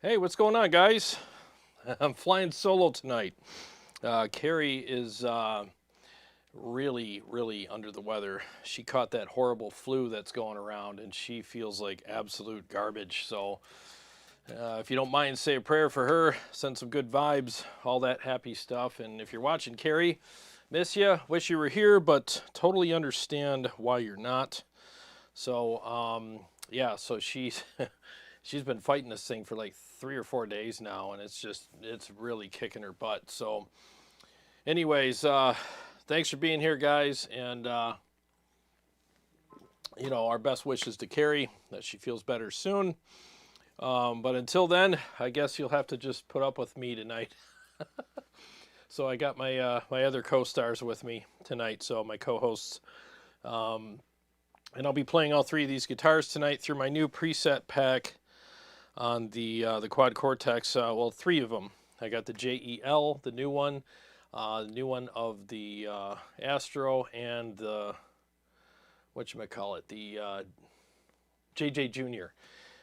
Hey, what's going on, guys? I'm flying solo tonight. Carrie is really under the weather. She caught that horrible flu that's going around, and she feels like absolute garbage. So, if you don't mind, say a prayer for her, send some good vibes, all that happy stuff. And if you're watching, Carrie, miss you, wish you were here, but totally understand why you're not. So, yeah, so she's she's been fighting this thing for like 3 or 4 days now, and it's really kicking her butt. So, anyways, thanks for being here, guys, and our best wishes to Carrie that she feels better soon. But until then, I guess you'll have to just put up with me tonight. So I got my other co-stars with me tonight, so my co-hosts. And I'll be playing all three of these guitars tonight through my new preset pack on the Quad Cortex. Well, three of them. I got the JEL, the new one of the Astro, and the whatchamacallit, the JJ Junior.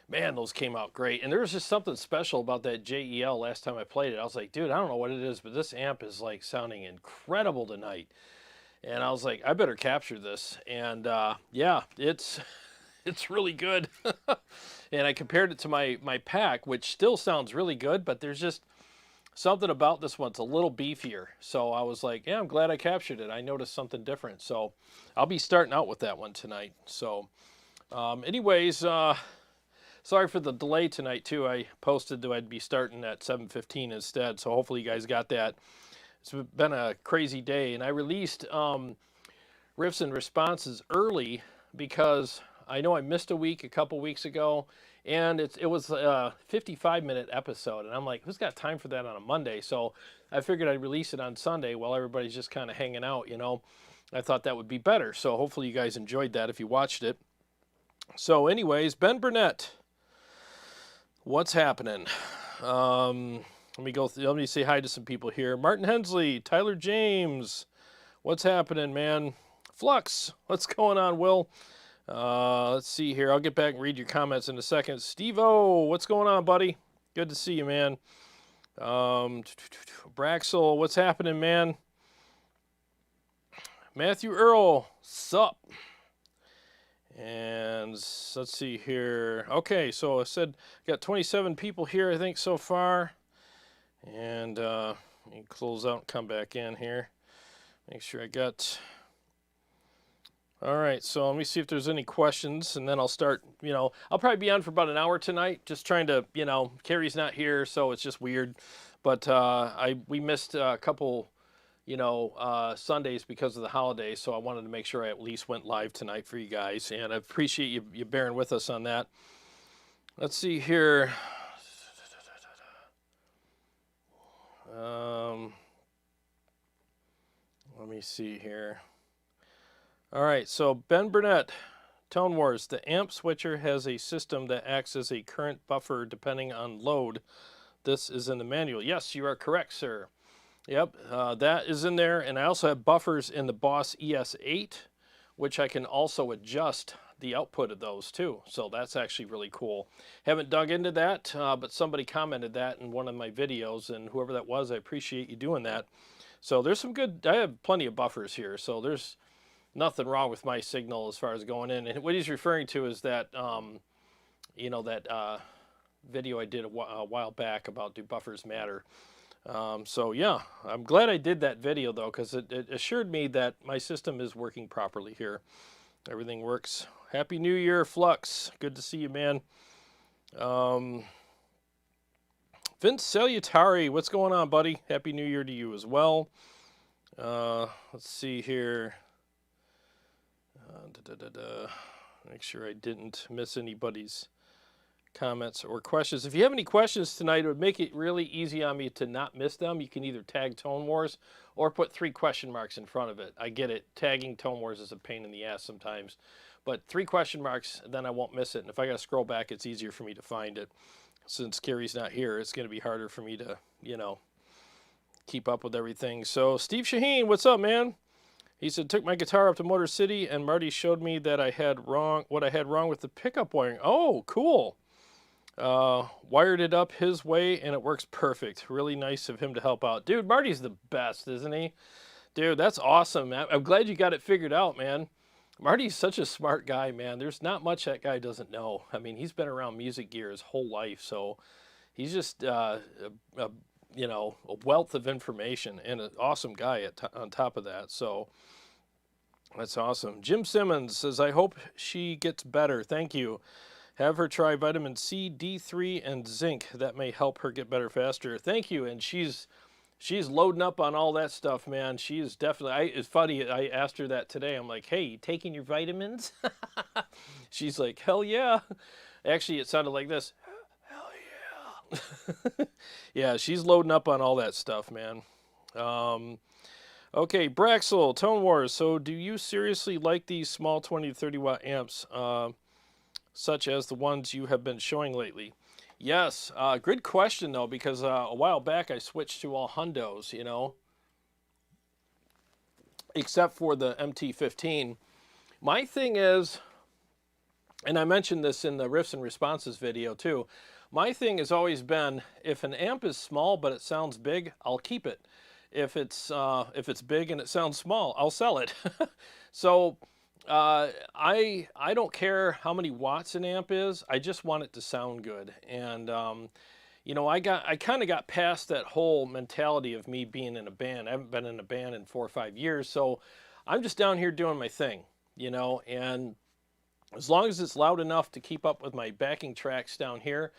Man, those came out great. And there was just something special about that JEL last time I played it. I was like, dude, I don't know what it is, but this amp is like sounding incredible tonight. And I was like, I better capture this. And yeah, it's really good. And I compared it to my pack, which still sounds really good, but there's just something about this one. It's a little beefier. So I was like, yeah, I'm glad I captured it. I noticed something different. So I'll be starting out with that one tonight. So anyways, sorry for the delay tonight too. I posted that I'd be starting at 7:15 instead. So hopefully you guys got that. It's been a crazy day, and I released riffs and responses early because I know I missed a week a couple weeks ago, and it was a 55-minute episode, and I'm like, who's got time for that on a Monday? So I figured I'd release it on Sunday while everybody's just kind of hanging out, I thought that would be better. So hopefully you guys enjoyed that if you watched it. So anyways, Ben Burnett, what's happening? Let me say hi to some people here. Martin Hensley, Tyler James, what's happening, man? Flux, what's going on, Will? Let's see here. I'll get back and read your comments in a second. Steve-O, what's going on, buddy? Good to see you, man. Braxel, what's happening, man? Matthew Earl, sup? And let's see here. Okay, so I said got 27 people here, I think, so far. And let me close out and come back in here. Make sure I got... All right, so let me see if there's any questions, and then I'll start, I'll probably be on for about an hour tonight, just trying to, Carrie's not here, so it's just weird. But we missed a couple, Sundays because of the holidays, so I wanted to make sure I at least went live tonight for you guys, and I appreciate you bearing with us on that. Let's see here. Let me see here. All right, so Ben Burnett, Tone Wars. The amp switcher has a system that acts as a current buffer depending on load. This is in the manual. Yes, you are correct, sir. Yep, that is in there. And I also have buffers in the Boss ES8, which I can also adjust the output of those too. So that's actually really cool. Haven't dug into that, but somebody commented that in one of my videos, and whoever that was, I appreciate you doing that. So there's some good, I have plenty of buffers here, so there's nothing wrong with my signal as far as going in. And what he's referring to is that, that video I did a while back about do buffers matter. So yeah, I'm glad I did that video though, because it assured me that my system is working properly here. Everything works. Happy New Year, Flux. Good to see you, man. Vince Salutari, what's going on, buddy? Happy New Year to you as well. Let's see here. Make sure I didn't miss anybody's comments or questions. If you have any questions tonight, it would make it really easy on me to not miss them. You can either tag Tone Wars or put 3 question marks in front of it. I get it. Tagging Tone Wars is a pain in the ass sometimes. But 3 question marks, then I won't miss it. And if I got to scroll back, it's easier for me to find it. Since Carrie's not here, it's going to be harder for me to, keep up with everything. So Steve Shaheen, what's up, man? He said, took my guitar up to Motor City, and Marty showed me that what I had wrong with the pickup wiring. Oh, cool. Wired it up his way and it works perfect. Really nice of him to help out. Dude, Marty's the best, isn't he? Dude, that's awesome, man. I'm glad you got it figured out, man. Marty's such a smart guy, man. There's not much that guy doesn't know. I mean, he's been around music gear his whole life, so he's just, a, you know, a wealth of information and an awesome guy on top of that. So that's awesome. Jim Simmons says, I hope she gets better. Thank you. Have her try vitamin C, D3, and zinc. That may help her get better faster. Thank you. And she's loading up on all that stuff, man. She is definitely. It's funny. I asked her that today. I'm like, hey, you taking your vitamins? She's like, hell yeah. Actually, it sounded like this. Hell yeah. Yeah, she's loading up on all that stuff, man. Okay, Braxel, Tone Wars. So do you seriously like these small 20 to 30 watt amps? Such as the ones you have been showing lately? Yes, good question though, because a while back I switched to all hundos, you know, except for the MT15. My thing is, and I mentioned this in the riffs and responses video too, my thing has always been, if an amp is small but it sounds big, I'll keep it. If it's big and it sounds small, I'll sell it. So I don't care how many watts an amp is. I just want it to sound good. And you know, I kind of got past that whole mentality of me being in a band. I haven't been in a band in 4 or 5 years, so I'm just down here doing my thing, you know. And as long as it's loud enough to keep up with my backing tracks down here,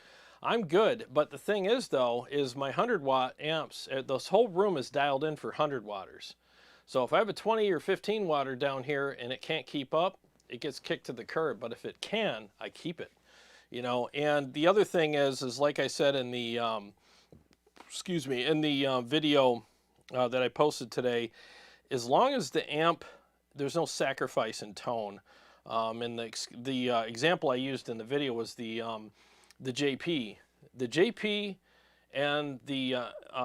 I'm good. But the thing is, though, is my 100-watt amps, this whole room is dialed in for 100 watters. So if I have a 20 or 15 watter down here and it can't keep up, it gets kicked to the curb. But if it can, I keep it, you know. And the other thing is like I said in the, video that I posted today, as long as the amp, there's no sacrifice in tone. And the example I used in the video was the JP. The JP and the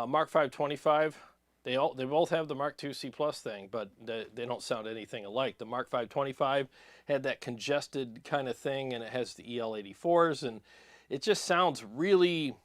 Mark 525, they both have the Mark II C+ thing, but they don't sound anything alike. The Mark 525 had that congested kind of thing, and it has the EL84s, and it just sounds really,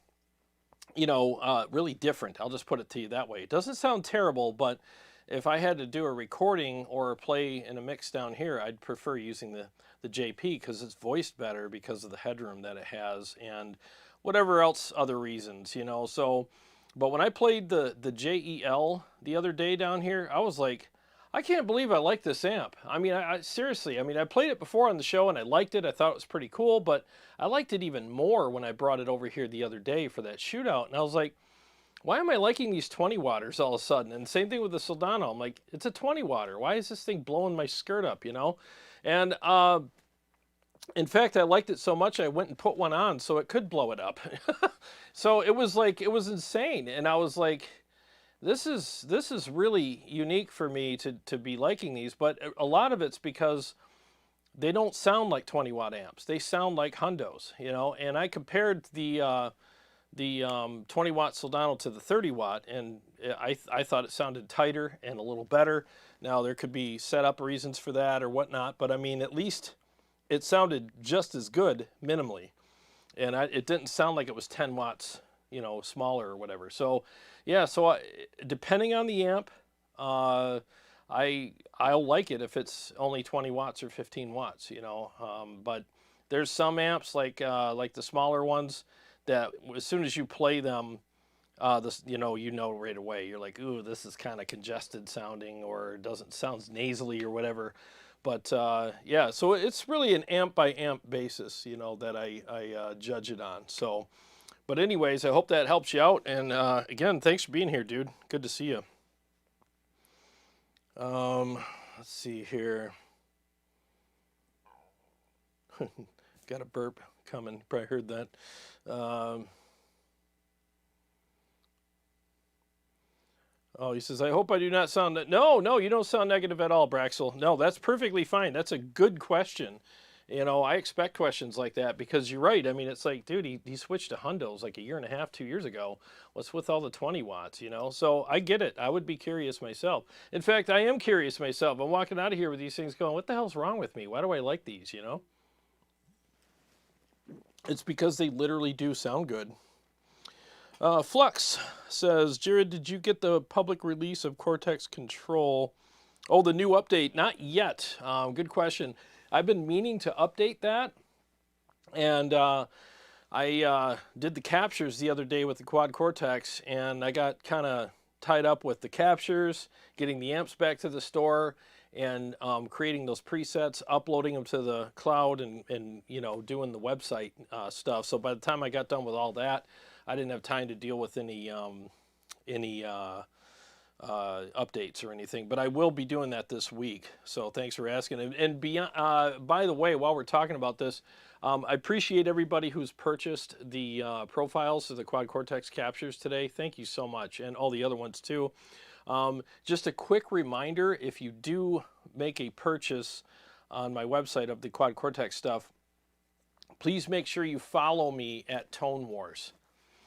you know, really different. I'll just put it to you that way. It doesn't sound terrible, but if I had to do a recording or play in a mix down here, I'd prefer using the JP because it's voiced better because of the headroom that it has and whatever else other reasons, you know. So, but when I played the JEL the other day down here, I was like, I can't believe I like this amp. I mean, I seriously, I mean, I played it before on the show and I liked it. I thought it was pretty cool, but I liked it even more when I brought it over here the other day for that shootout. And I was like, why am I liking these 20 watters all of a sudden? And same thing with the Soldano. I'm like, it's a 20 watter. Why is this thing blowing my skirt up, you know? And in fact, I liked it so much I went and put one on so it could blow it up. So it was like, it was insane. And I was like, this is really unique for me to be liking these. But a lot of it's because they don't sound like 20 watt amps. They sound like hundos, you know? And I compared the 20 watt Soldano to the 30 watt, and I thought it sounded tighter and a little better. Now there could be setup reasons for that or whatnot, but I mean, at least it sounded just as good minimally, and it didn't sound like it was 10 watts, you know, smaller or whatever. So yeah, so depending on the amp, I'll like it if it's only 20 watts or 15 watts, you know. But there's some amps like the smaller ones that as soon as you play them, you know right away. You're like, ooh, this is kind of congested sounding, or doesn't sound nasally or whatever. But yeah, so it's really an amp by amp basis, you know, that I judge it on. So, but anyways, I hope that helps you out. And again, thanks for being here, dude. Good to see you. Let's see here. Got a burp coming. You probably heard that. Oh, he says, I hope I do not sound... No, you don't sound negative at all, Braxel. No, that's perfectly fine. That's a good question. You know, I expect questions like that because you're right. I mean, it's like, dude, he switched to hundos like a year and a half, 2 years ago. What's with all the 20 watts, you know? So I get it. I would be curious myself. In fact, I am curious myself. I'm walking out of here with these things going, what the hell's wrong with me? Why do I like these, you know? It's because they literally do sound good. Flux says, Jared, did you get the public release of Cortex Control? Oh, the new update? Not yet. Good question. I've been meaning to update that, and I did the captures the other day with the Quad Cortex, and I got kind of tied up with the captures, getting the amps back to the store, and creating those presets, uploading them to the cloud, and you know, doing the website stuff. So by the time I got done with all that, I didn't have time to deal with any updates or anything. But I will be doing that this week. So thanks for asking. And beyond, by the way, while we're talking about this, I appreciate everybody who's purchased the profiles of the Quad Cortex captures today. Thank you so much, and all the other ones too. Just a quick reminder, if you do make a purchase on my website of the Quad Cortex stuff, please make sure you follow me at Tone Wars.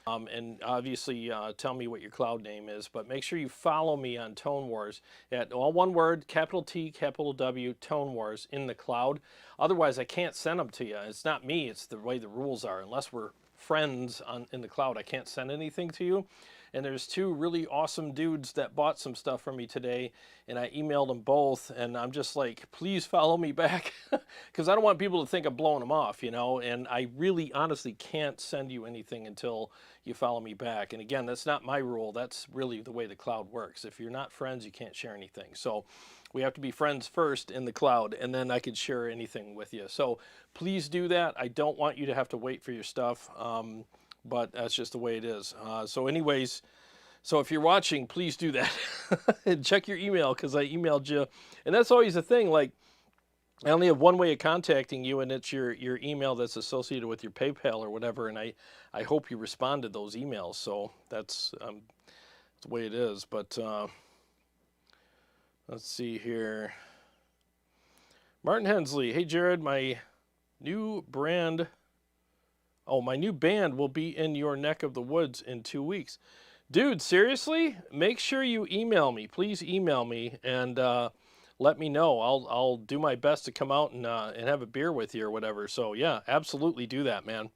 And obviously tell me what your cloud name is, but make sure you follow me on Tone Wars at all one word, capital T, capital W, Tone Wars in the cloud. Otherwise, I can't send them to you. It's not me, it's the way the rules are. Unless we're friends in the cloud, I can't send anything to you. And there's two really awesome dudes that bought some stuff from me today, and I emailed them both, and I'm just like, please follow me back, because I don't want people to think I'm blowing them off, you know, and I really honestly can't send you anything until you follow me back. And again, that's not my rule. That's really the way the cloud works. If you're not friends, you can't share anything. So we have to be friends first in the cloud, and then I could share anything with you. So please do that. I don't want you to have to wait for your stuff. But that's just the way it is. So anyways, so if you're watching, please do that. And check your email, because I emailed you. And that's always the thing. Like, I only have one way of contacting you, and it's your email that's associated with your PayPal or whatever. And I hope you respond to those emails. So that's the way it is. But let's see here. Martin Hensley. Hey, Jared, my new band will be in your neck of the woods in 2 weeks. Dude, seriously? Make sure you email me. Please email me and let me know. I'll do my best to come out and have a beer with you or whatever. So yeah, absolutely do that, man.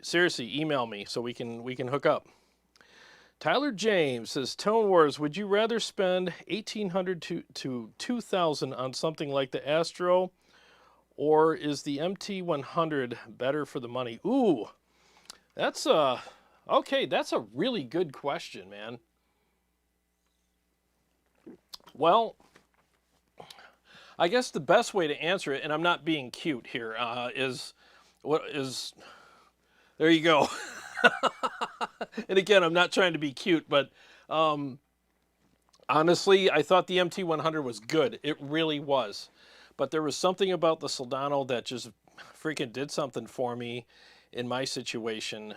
Seriously, email me so we can hook up. Tyler James says, Tone Wars, would you rather spend $1,800 to $2,000 on something like the Astro, or is the MT100 better for the money? Ooh, that's okay, that's a really good question, man. Well, I guess the best way to answer it, and I'm not being cute here, there you go. And again, I'm not trying to be cute, but honestly, I thought the MT100 was good. It really was. But there was something about the Soldano that just freaking did something for me in my situation,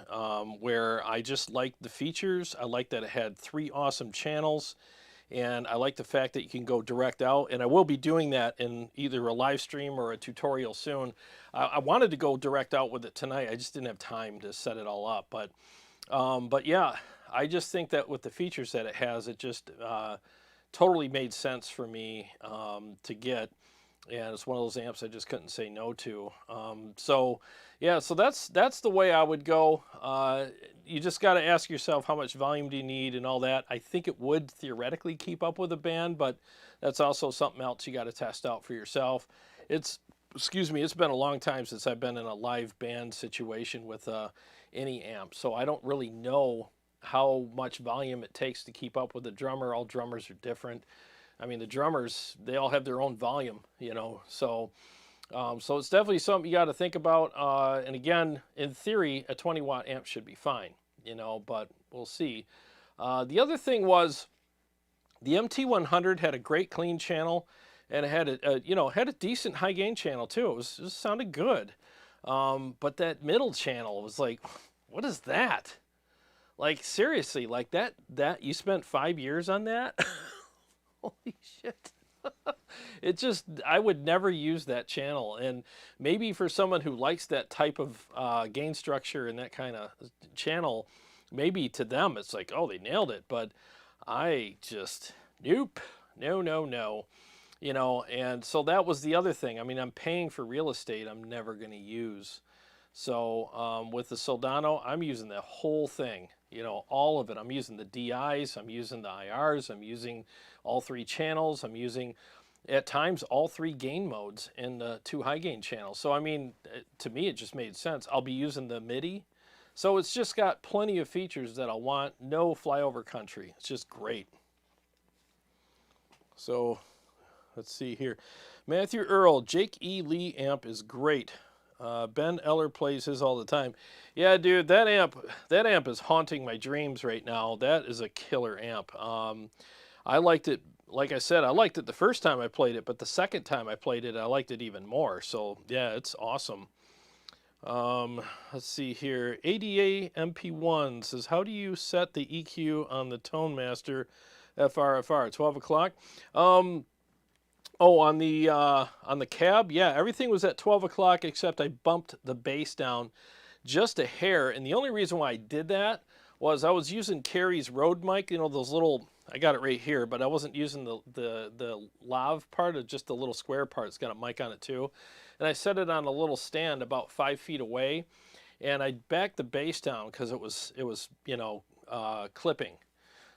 where I just liked the features. I liked that it had 3 awesome channels, and I like the fact that you can go direct out, and I will be doing that in either a live stream or a tutorial soon. I wanted to go direct out with it tonight. I just didn't have time to set it all up, but yeah, I just think that with the features that it has, it just totally made sense for me to get. And it's one of those amps I just couldn't say no to. So yeah, so that's the way I would go. You just got to ask yourself, how much volume do you need and all that. I think it would theoretically keep up with a band, but that's also something else you got to test out for yourself. Excuse me, it's been a long time since I've been in a live band situation with any amp, so I don't really know how much volume it takes to keep up with a drummer. All drummers are different. I mean, the drummers, they all have their own volume, you know, so it's definitely something you got to think about. And again, in theory, a 20-watt amp should be fine, you know, but we'll see. The other thing was the MT100 had a great clean channel, and it had a decent high gain channel too. It just sounded good. But that middle channel was like, what is that? Like, seriously, like that you spent 5 years on that? Holy shit. I would never use that channel. And maybe for someone who likes that type of gain structure and that kind of channel, maybe to them it's like, oh, they nailed it. But I just, nope, no. You know, and so that was the other thing. I mean, I'm paying for real estate I'm never going to use. So with the Soldano, I'm using the whole thing, you know, all of it. I'm using the DIs, I'm using the IRs, I'm using all 3 channels, I'm using at times all 3 gain modes in the 2 high gain channels. So I mean, to me it just made sense. I'll be using the MIDI. So it's just got plenty of features that I want. No flyover country. It's just great. So let's see here. Matthew Earl, Jake E. Lee amp is great. Ben Eller plays his all the time. Yeah, dude, that amp is haunting my dreams right now. That is a killer amp. I liked it, like I said, I liked it the first time I played it, but the second time I played it, I liked it even more. So yeah, it's awesome. Let's see here. ADA MP1 says, how do you set the EQ on the Tone Master FRFR? 12 o'clock. Oh, on the cab, yeah, everything was at 12 o'clock except I bumped the bass down just a hair. And the only reason why I did that was I was using Carrie's Rode mic, you know, those little, I got it right here, but I wasn't using the lav part, of just the little square part. It's got a mic on it too. And I set it on a little stand about 5 feet away, and I backed the bass down because it was you know, clipping.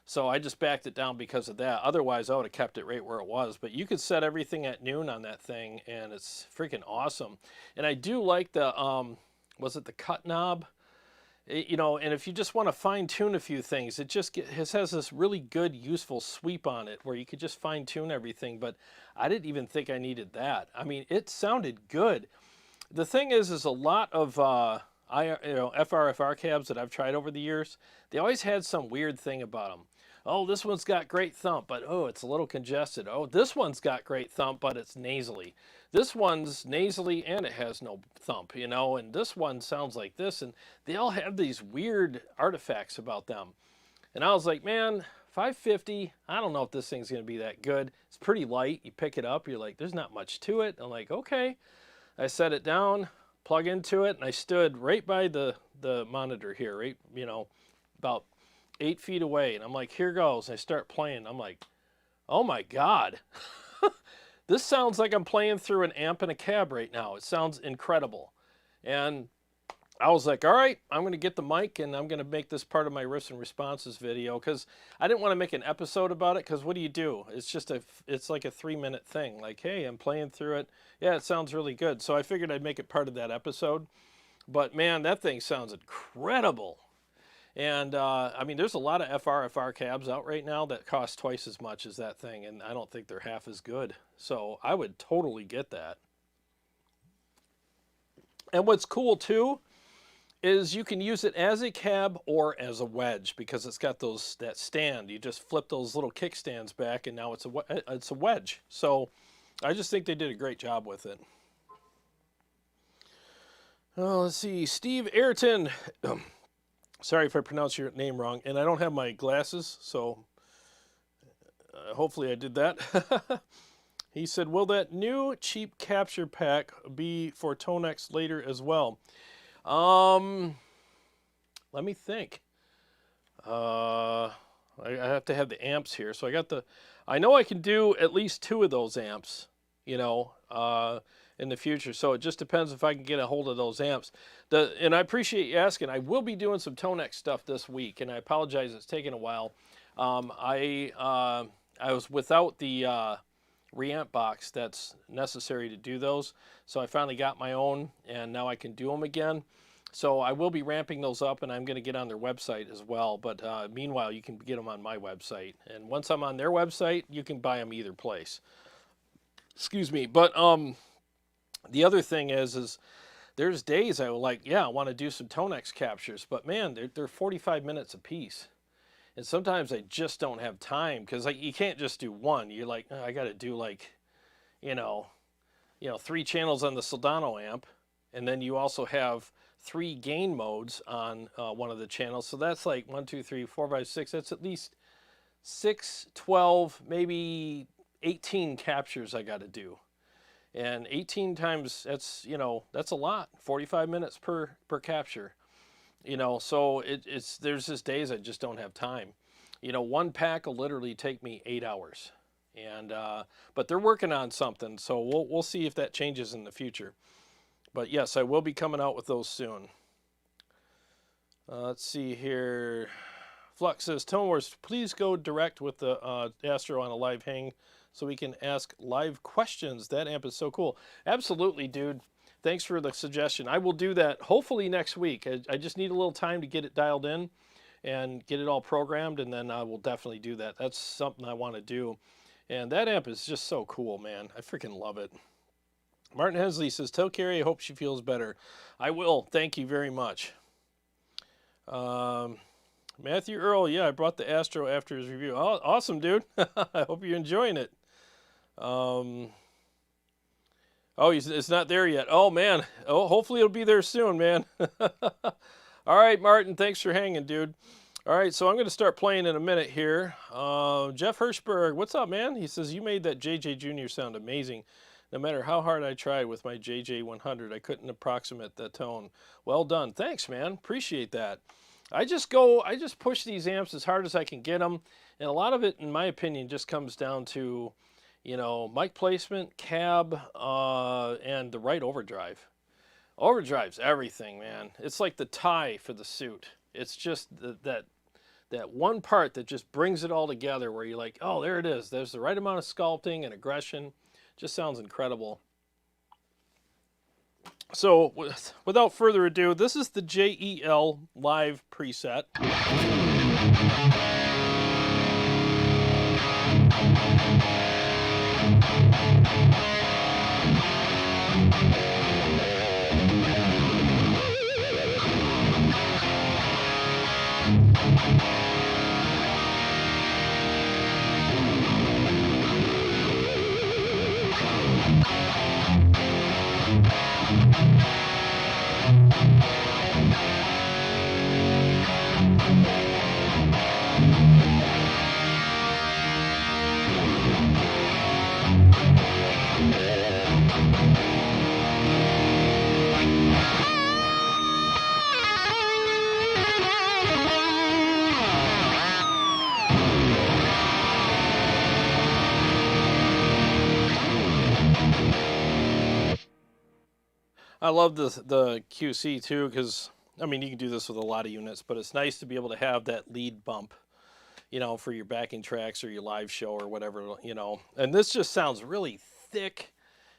So I just backed it down because of that. Otherwise, I would have kept it right where it was. But you could set everything at noon on that thing, and it's freaking awesome. And I do like the, was it the cut knob? You know, and if you just want to fine tune a few things, it just has this really good, useful sweep on it where you could just fine tune everything. But I didn't even think I needed that. I mean, it sounded good. The thing is a lot of FRFR cabs that I've tried over the years, they always had some weird thing about them. Oh, this one's got great thump, but oh, it's a little congested. Oh, this one's got great thump, but it's nasally. This one's nasally and it has no thump, you know, and this one sounds like this, and they all have these weird artifacts about them. And I was like, man, 550, I don't know if this thing's going to be that good. It's pretty light. You pick it up, you're like, there's not much to it. I'm like, okay. I set it down, plug into it, and I stood right by the monitor here, right, you know, about 8 feet away, and I'm like, here goes. And I start playing. I'm like, oh my God. This sounds like I'm playing through an amp in a cab right now. It sounds incredible. And I was like, all right, I'm going to get the mic and I'm going to make this part of my riffs and responses video, because I didn't want to make an episode about it, because what do? It's just it's like a 3-minute thing. Like, hey, I'm playing through it. Yeah, it sounds really good. So I figured I'd make it part of that episode. But man, that thing sounds incredible. And I mean, there's a lot of FRFR cabs out right now that cost twice as much as that thing, and I don't think they're half as good. So I would totally get that. And what's cool too is you can use it as a cab or as a wedge, because it's got that stand. You just flip those little kickstands back, and now it's a wedge. So I just think they did a great job with it. Oh, let's see, Steve Ayrton. Sorry if I pronounce your name wrong, and I don't have my glasses, so hopefully I did that. He said, will that new cheap capture pack be for Tonex later as well? Let me think. I have to have the amps here. So I know I can do at least 2 of those amps, you know, in the future. So it just depends if I can get a hold of those amps. And I appreciate you asking. I will be doing some Tonex stuff this week, and I apologize it's taken a while. I was without the reamp box that's necessary to do those, so I finally got my own, and now I can do them again. So I will be ramping those up, and I'm going to get on their website as well. But meanwhile, you can get them on my website, and once I'm on their website, you can buy them either place. Excuse me. But the other thing is there's days I will like, yeah, I want to do some Tonex captures, but man, they're 45 minutes a piece. And sometimes I just don't have time, because like, you can't just do one. You're like, oh, I got to do like, you know, 3 channels on the Soldano amp, and then you also have 3 gain modes on one of the channels. So that's like 1, 2, 3, 4, 5, 6. That's at least 6, 12, maybe 18 captures I got to do. And 18 times, that's, you know, that's a lot. 45 minutes per capture. You know, so there's just days I just don't have time. You know, one pack will literally take me 8 hours, and but they're working on something, so we'll see if that changes in the future. But yes, I will be coming out with those soon. Let's see here. Flux says, Tone Wars, please go direct with the Astro on a live hang so we can ask live questions. That amp is so cool. Absolutely, dude. Thanks for the suggestion. I will do that hopefully next week. I just need a little time to get it dialed in and get it all programmed, and then I will definitely do that. That's something I want to do. And that amp is just so cool, man. I freaking love it. Martin Hensley says, tell Carrie I hope she feels better. I will. Thank you very much. Matthew Earl, yeah, I brought the Astro after his review. Oh, awesome, dude. I hope you're enjoying it. Oh, it's not there yet. Oh, man. Oh, hopefully it'll be there soon, man. All right, Martin, thanks for hanging, dude. All right, so I'm going to start playing in a minute here. Jeff Hirschberg, what's up, man? He says, you made that JJ Jr. sound amazing. No matter how hard I tried with my JJ100, I couldn't approximate that tone. Well done. Thanks, man. Appreciate that. I just push these amps as hard as I can get them. And a lot of it, in my opinion, just comes down to, you know, mic placement, cab, and the right overdrive. Overdrive's everything, man. It's like the tie for the suit. It's just that one part that just brings it all together where you're like, oh, there it is. There's the right amount of sculpting and aggression. Just sounds incredible. So without further ado, this is the JEL live preset. I love the QC too, because I mean you can do this with a lot of units, but it's nice to be able to have that lead bump, you know, for your backing tracks or your live show or whatever, you know. And this just sounds really thick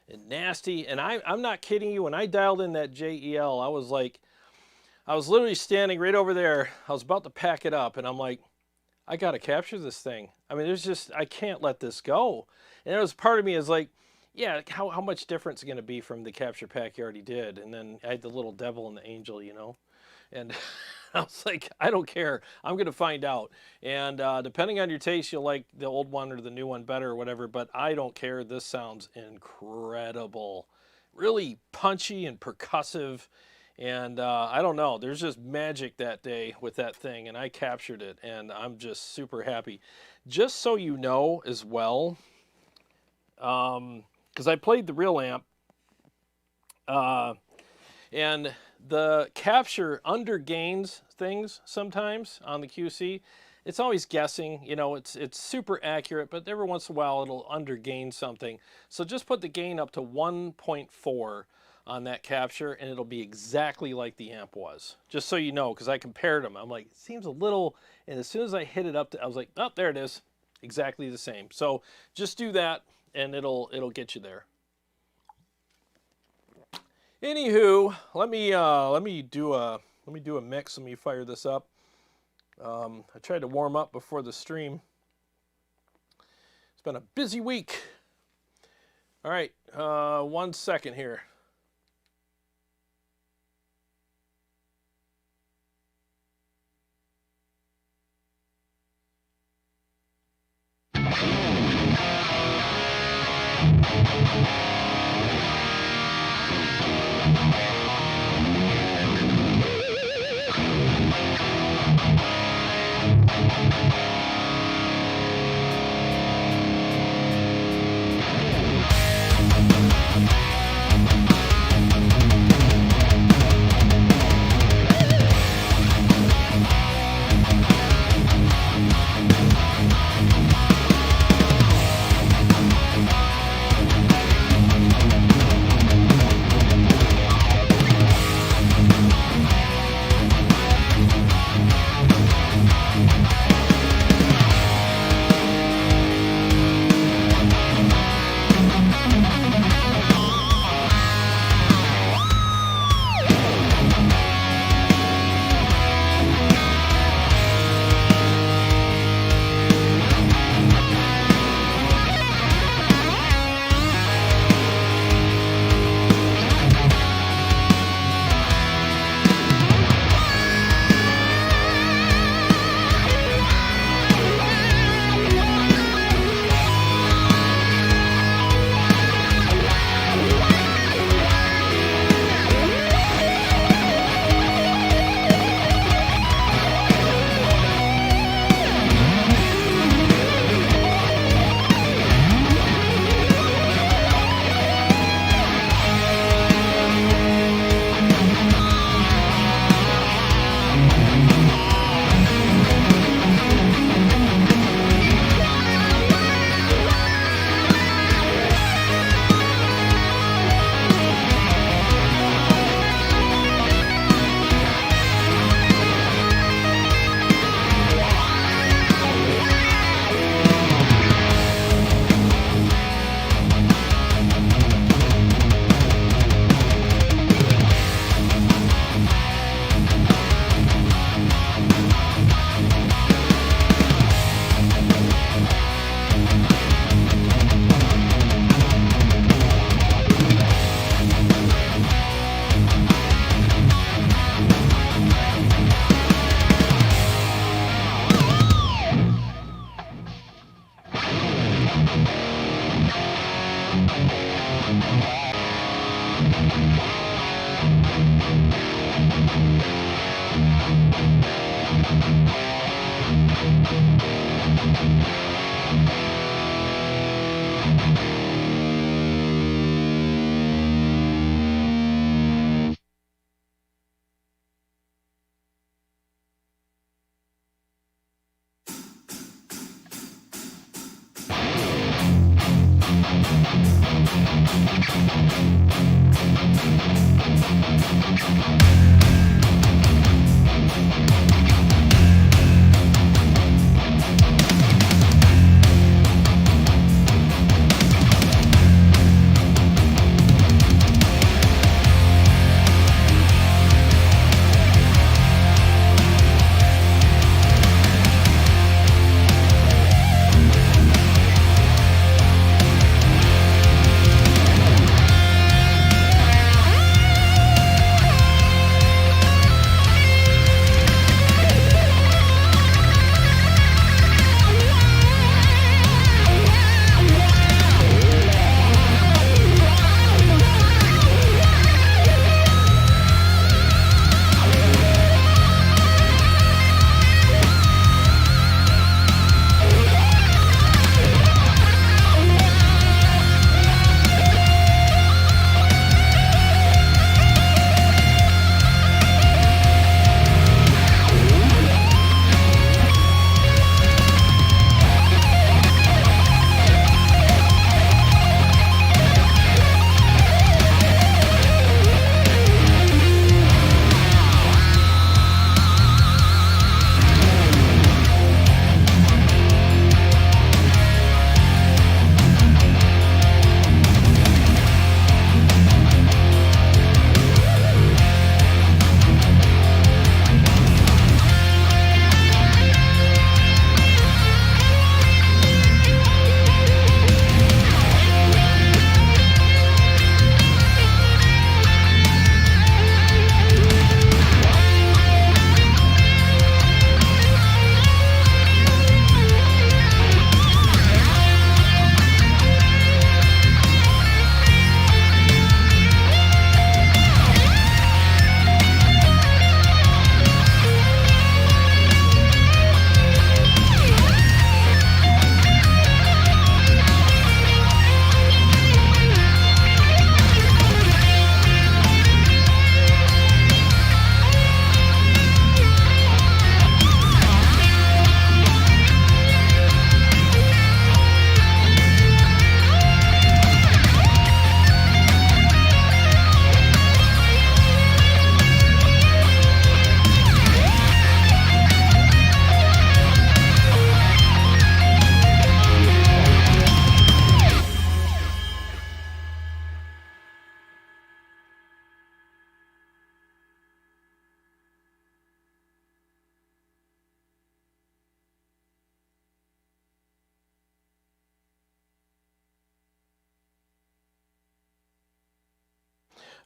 and nasty. And I'm not kidding you, when I dialed in that JEL, I was literally standing right over there. I was about to pack it up, and I'm like, I got to capture this thing. I mean, I can't let this go. And there was part of me is like, yeah, how much difference is going to be from the capture pack you already did? And then I had the little devil and the angel, you know. And I was like, I don't care. I'm going to find out. And depending on your taste, you'll like the old one or the new one better or whatever. But I don't care. This sounds incredible. Really punchy and percussive. And I don't know. There's just magic that day with that thing. And I captured it. And I'm just super happy. Just so you know as well, because I played the real amp, and the capture undergains things sometimes on the QC. It's always guessing, you know, it's super accurate, but every once in a while it'll undergain something. So just put the gain up to 1.4 on that capture, and it'll be exactly like the amp was. Just so you know, because I compared them. I'm like, it seems a little, and as soon as I hit it up, I was like, oh, there it is. Exactly the same. So just do that, and it'll get you there. Anywho, let me do a mix. Let me fire this up. I tried to warm up before the stream. It's been a busy week. All right, 1 second here.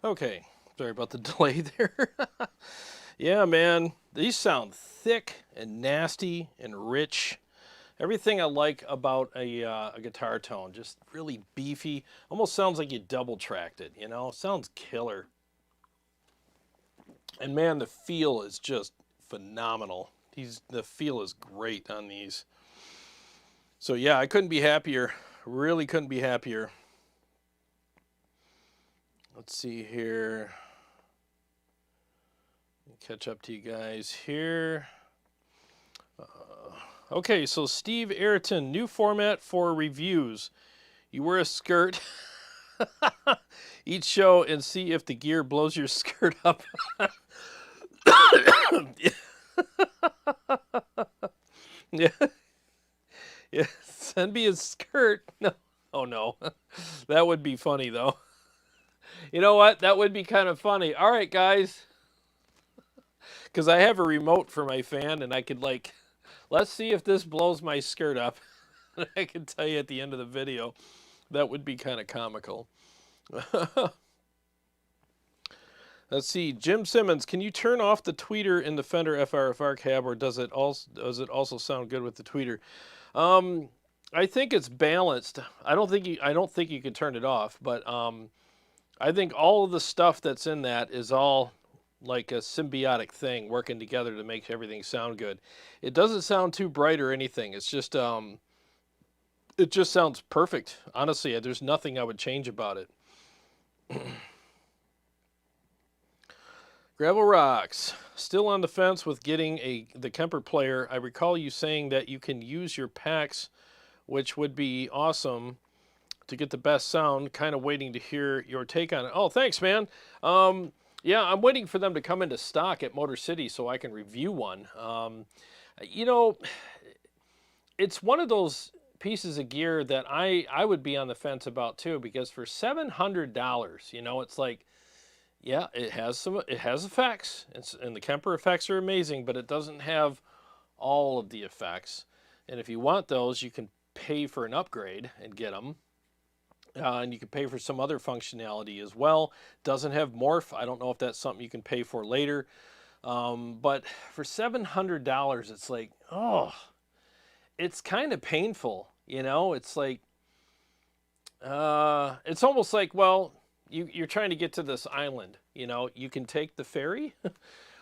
Okay, sorry about the delay there. Yeah, man, these sound thick and nasty and rich. Everything I like about a guitar tone, just really beefy. Almost sounds like you double tracked it, you know? Sounds killer. And man, the feel is just phenomenal. The feel is great on these. So yeah, I couldn't be happier. Really couldn't be happier. Let's see here. Catch up to you guys here. Okay, so Steve Ayrton, new format for reviews. You wear a skirt each show and see if the gear blows your skirt up. Yeah. Yeah. Send me a skirt. No. Oh no. That would be funny though. You know what? That would be kind of funny. All right, guys. Because I have a remote for my fan and I could like, let's see if this blows my skirt up. I can tell you at the end of the video. That would be kind of comical. Let's see, Jim Simmons, can you turn off the tweeter in the Fender FRFR cab, or does it also sound good with the tweeter? I think it's balanced. I don't think you can turn it off, but I think all of the stuff that's in that is all like a symbiotic thing working together to make everything sound good. It doesn't sound too bright or anything. It's just it just sounds perfect. Honestly, there's nothing I would change about it. Gravel Rocks. Still on the fence with getting the Kemper player. I recall you saying that you can use your packs, which would be awesome to get the best sound. Kind of waiting to hear your take on it. Oh, thanks, man. Yeah, I'm waiting for them to come into stock at Motor City so I can review one. You know, it's one of those pieces of gear that I would be on the fence about too, because for $700, you know, it's like, yeah, it has effects, and the Kemper effects are amazing, but it doesn't have all of the effects. And if you want those, you can pay for an upgrade and get them. And you can pay for some other functionality as well. Doesn't have morph. I don't know if that's something you can pay for later. But for $700, it's like, oh, it's kind of painful. You know, it's like, it's almost like, well, you're trying to get to this island. You know, you can take the ferry,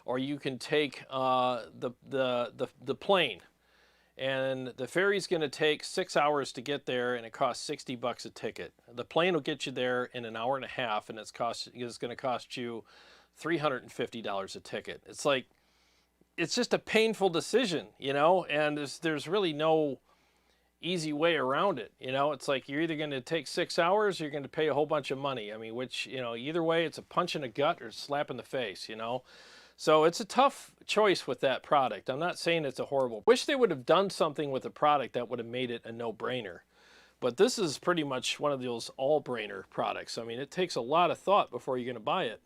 or you can take the plane. And the ferry's going to take 6 hours to get there, and it costs $60 a ticket. The plane will get you there in an hour and a half, and it's going to cost you $350 a ticket. It's like, it's just a painful decision, you know, and there's really no easy way around it. You know, it's like you're either going to take 6 hours or you're going to pay a whole bunch of money. I mean, which, you know, either way, it's a punch in the gut or a slap in the face, you know. So it's a tough choice with that product. I'm not saying it's a horrible. Wish they would have done something with the product that would have made it a no-brainer. But this is pretty much one of those all-brainer products. I mean, it takes a lot of thought before you're going to buy it.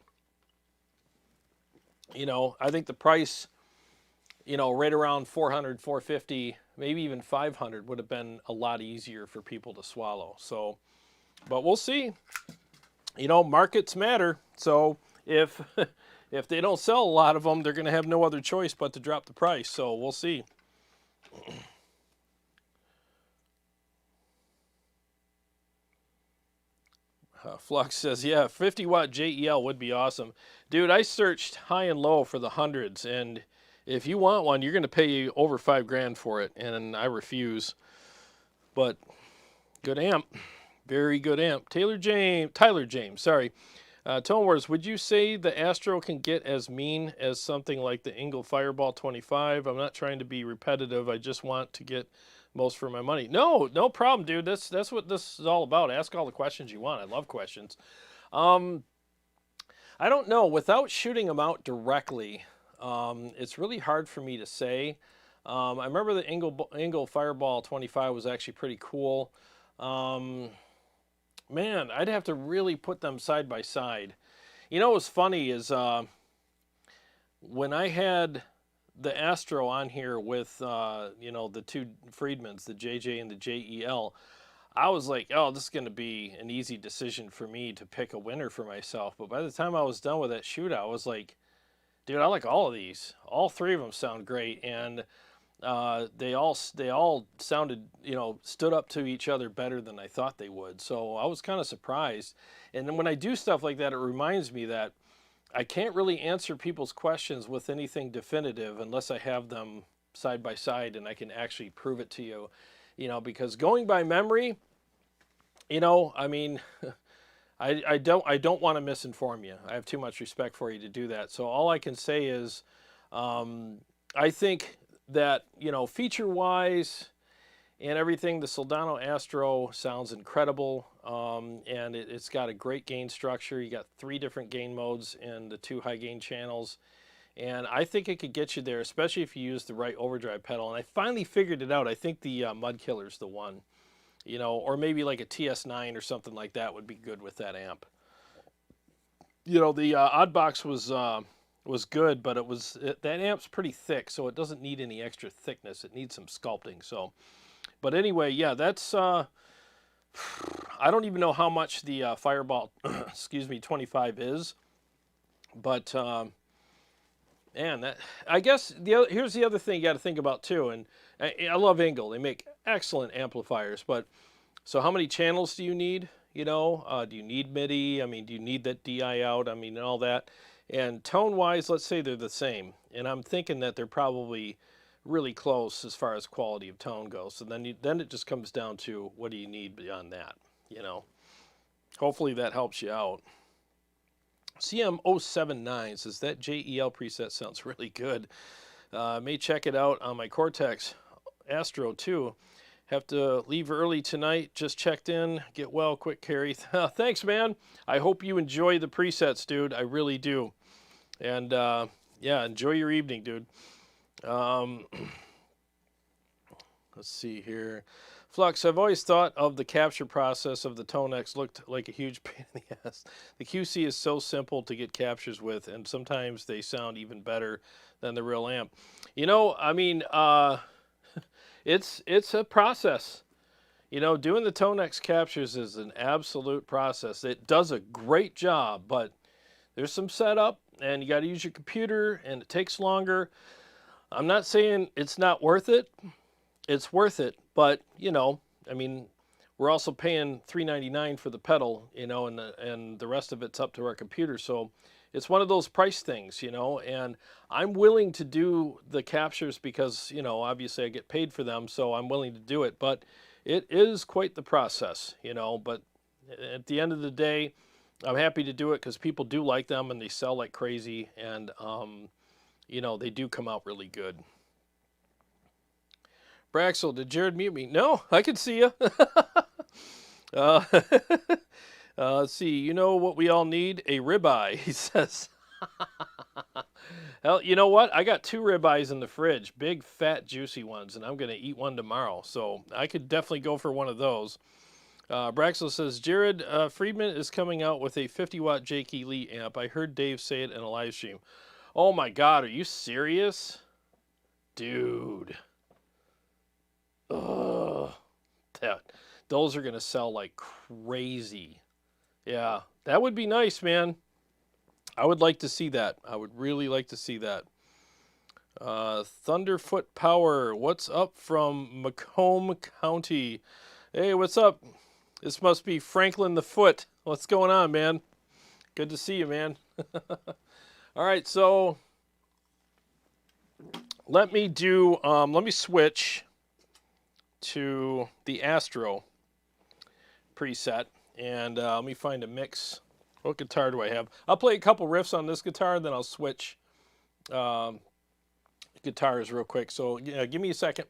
You know, I think the price, you know, right around 400, 450, maybe even 500 would have been a lot easier for people to swallow. So, but we'll see. You know, markets matter. So if if they don't sell a lot of them, they're going to have no other choice but to drop the price. So we'll see. Flux says, yeah, 50-watt JEL would be awesome. Dude, I searched high and low for the hundreds, and if you want one, you're going to pay over $5,000 for it, and I refuse. But good amp. Very good amp. Tyler James, sorry. Tone Wars, would you say the Astro can get as mean as something like the Engel Fireball 25? I'm not trying to be repetitive. I just want to get most for my money. No problem, dude. That's what this is all about. Ask all the questions you want. I love questions. I don't know. Without shooting them out directly, it's really hard for me to say. I remember the Engel Fireball 25 was actually pretty cool. Man, I'd have to really put them side by side. You know what's funny is when I had the Astro on here with, you know, the two Friedmans, the JJ and the JEL, I was like, oh, this is going to be an easy decision for me to pick a winner for myself. But by the time I was done with that shootout, I was like, dude, I like all of these. All three of them sound great. And they all sounded, you know, stood up to each other better than I thought they would. So I was kind of surprised. And then when I do stuff like that, it reminds me that I can't really answer people's questions with anything definitive unless I have them side by side and I can actually prove it to you, you know, because going by memory, you know, I mean, I don't want to misinform you. I have too much respect for you to do that. So all I can say is, I think that, you know, feature-wise and everything, the Soldano Astro sounds incredible, and it's got a great gain structure. You got 3 different gain modes and the 2 high gain channels, and I think it could get you there, especially if you use the right overdrive pedal. And I finally figured it out. I think the Mud Killer's the one, you know, or maybe like a TS9 or something like that would be good with that amp. You know, the Oddbox was good, but that amp's pretty thick, so it doesn't need any extra thickness. It needs some sculpting. So, but anyway, yeah, that's I don't even know how much the Fireball, excuse me, 25 is, but man, that, I guess here's the other thing you got to think about too. And I love Engel; they make excellent amplifiers. But so, how many channels do you need? You know, do you need MIDI? I mean, do you need that DI out? I mean, and all that. And tone-wise, let's say they're the same. And I'm thinking that they're probably really close as far as quality of tone goes. So then it just comes down to what do you need beyond that, you know. Hopefully that helps you out. CM079 says that JEL preset sounds really good. May check it out on my Cortex Astro too. Have to leave early tonight. Just checked in. Get well quick, Carrie. Thanks, man. I hope you enjoy the presets, dude. I really do. And yeah, enjoy your evening, dude. Let's see here. Flux, I've always thought of the capture process of the Tonex looked like a huge pain in the ass. The QC is so simple to get captures with, and sometimes they sound even better than the real amp. You know, I mean, it's a process. You know, doing the Tonex captures is an absolute process. It does a great job, but there's some setup, and you got to use your computer, and it takes longer. I'm not saying it's not worth it. It's worth it, but you know, I mean, we're also paying $3.99 for the pedal, you know, and the rest of it's up to our computer. So it's one of those price things, you know. And I'm willing to do the captures because, you know, obviously I get paid for them, so I'm willing to do it. But it is quite the process, you know. But at the end of the day, I'm happy to do it because people do like them and they sell like crazy, and you know, they do come out really good. Braxel, did Jarrod mute me? No, I can see you. Let's see. You know what we all need? A ribeye, he says. Hell, you know what? I got 2 ribeyes in the fridge. Big, fat, juicy ones, and I'm going to eat one tomorrow. So I could definitely go for one of those. Braxel says, Jarrod, Friedman is coming out with a 50-watt Jake Elite amp. I heard Dave say it in a live stream. Oh, my God. Are you serious? Dude. Ugh, those are going to sell like crazy. Yeah, that would be nice, man. I would like to see that. I would really like to see that. Thunderfoot Power, what's up from Macomb County? Hey, what's up? This must be Franklin the Foot. What's going on, man? Good to see you, man. All right, so let me switch to the Astro preset, and let me find a mix. What guitar do I have? I'll play a couple riffs on this guitar, then I'll switch guitars real quick. So yeah, give me a second.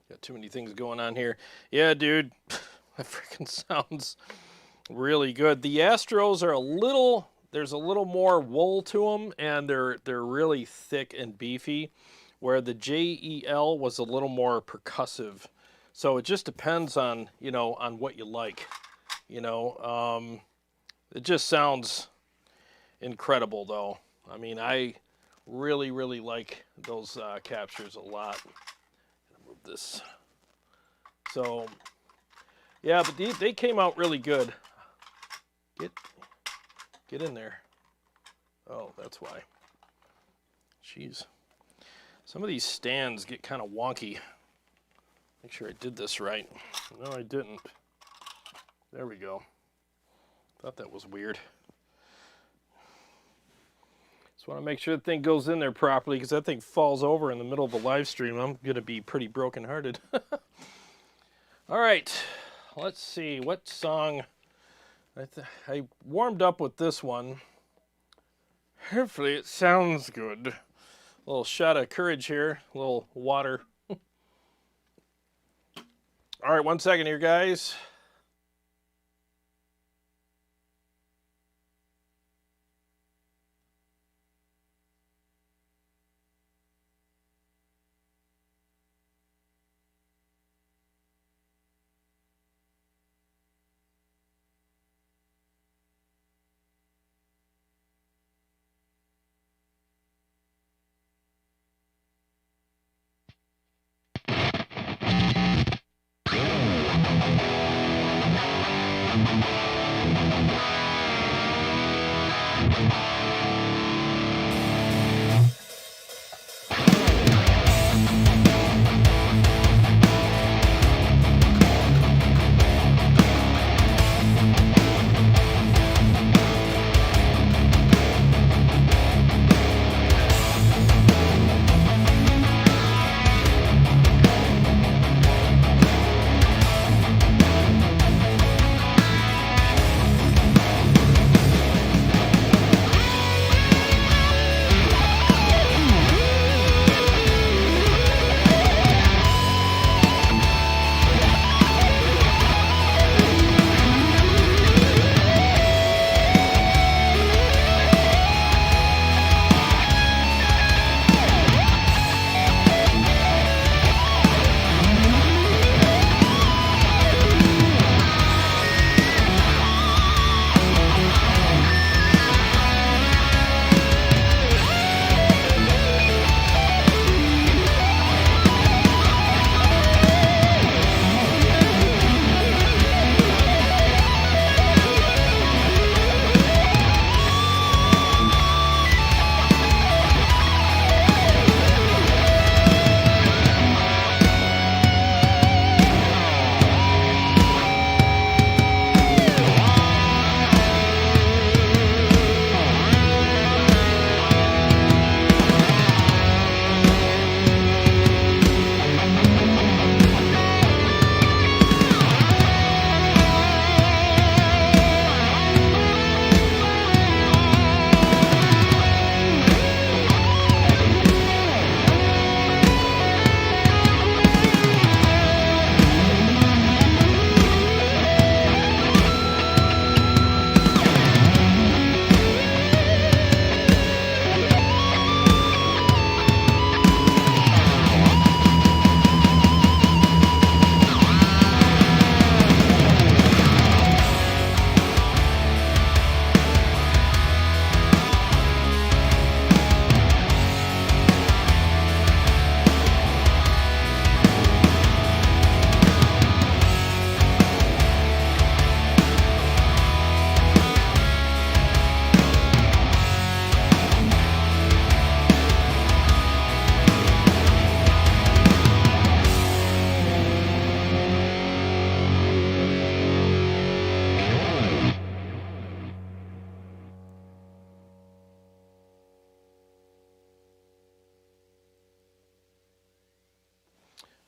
Got too many things going on here. Yeah, dude, that freaking sounds really good. The Astros are there's a little more wool to them, and they're really thick and beefy, where the JEL was a little more percussive. So it just depends on, you know, on what you like. You know, it just sounds incredible, though. I mean, I really, really like those captures a lot. Move this. So, yeah, but they came out really good. Get in there. Oh, that's why. Jeez. Some of these stands get kind of wonky. Make sure I did this right. No, I didn't. There we go. Thought that was weird. Just want to make sure the thing goes in there properly, because that thing falls over in the middle of a live stream. I'm going to be pretty brokenhearted. All right. Let's see. What song? I warmed up with this one. Hopefully it sounds good. A little shot of courage here. A little water. All right, 1 second here, guys.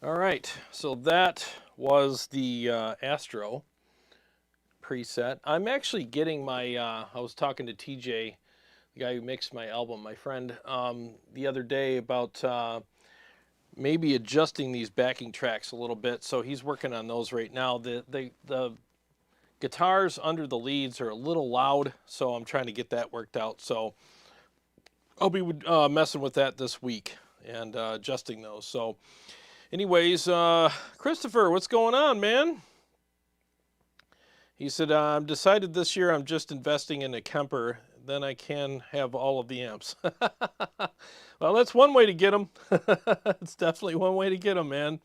All right, so that was the Astro preset. I'm actually getting my, I was talking to TJ, the guy who mixed my album, my friend, the other day about maybe adjusting these backing tracks a little bit. So he's working on those right now. The guitars under the leads are a little loud, so I'm trying to get that worked out. So I'll be messing with that this week and adjusting those. So anyways, Christopher, what's going on, man? He said, I've decided this year I'm just investing in a Kemper. Then I can have all of the amps. Well, that's one way to get them. It's definitely one way to get them, man.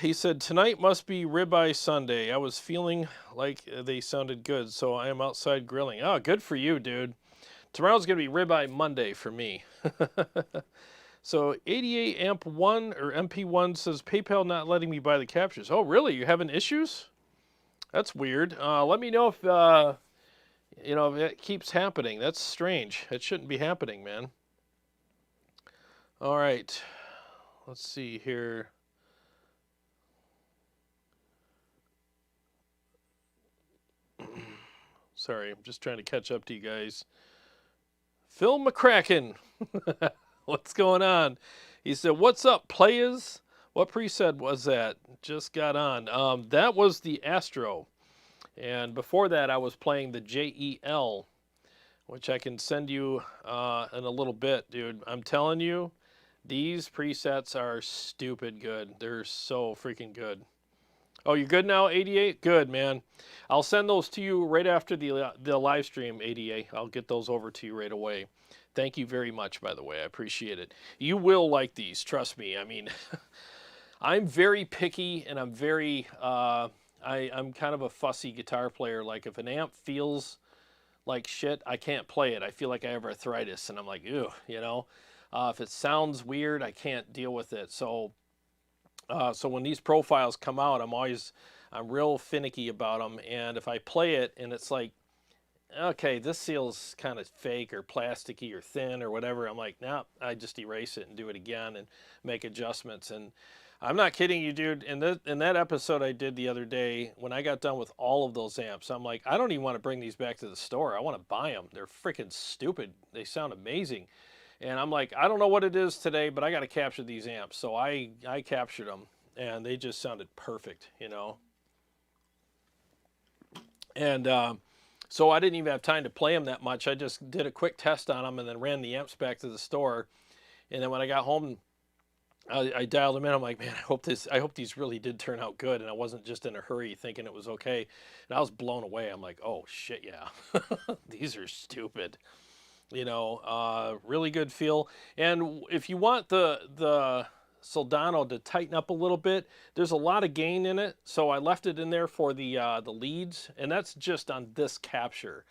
He said, tonight must be ribeye Sunday. I was feeling like they sounded good, so I am outside grilling. Oh, good for you, dude. Tomorrow's going to be ribeye Monday for me. So 88 amp 1 or MP1 says PayPal not letting me buy the captures. Oh, really? You're having issues? That's weird. Let me know if, you know, if it keeps happening. That's strange. It shouldn't be happening, man. All right. Let's see here. Sorry, I'm just trying to catch up to you guys. Phil McCracken. What's going on? He said, what's up, players? What preset was that? Just got on. That was the Astro. And before that, I was playing the JEL, which I can send you in a little bit, dude. I'm telling you, these presets are stupid good. They're so freaking good. Oh, you're good now, 88? Good, man. I'll send those to you right after the live stream, 88. I'll get those over to you right away. Thank you very much, by the way. I appreciate it. You will like these, trust me. I mean, I'm very picky, and I'm very, I'm kind of a fussy guitar player. Like, if an amp feels like shit, I can't play it. I feel like I have arthritis, and I'm like, ew, you know? If it sounds weird, I can't deal with it. So when these profiles come out, I'm real finicky about them. And if I play it and it's like, okay, this feels kind of fake or plasticky or thin or whatever, I'm like, nah, I just erase it and do it again and make adjustments. And I'm not kidding you, dude. In that episode I did the other day, when I got done with all of those amps, I'm like, I don't even want to bring these back to the store. I want to buy them. They're freaking stupid. They sound amazing. And I'm like, I don't know what it is today, but I got to capture these amps. So I captured them, and they just sounded perfect, you know. And so I didn't even have time to play them that much. I just did a quick test on them and then ran the amps back to the store. And then when I got home, I dialed them in. I'm like, man, I hope these really did turn out good. And I wasn't just in a hurry thinking it was okay. And I was blown away. I'm like, oh shit, yeah, these are stupid. You know, really good feel. And if you want the Soldano to tighten up a little bit, there's a lot of gain in it, so I left it in there for the leads, and that's just on this capture.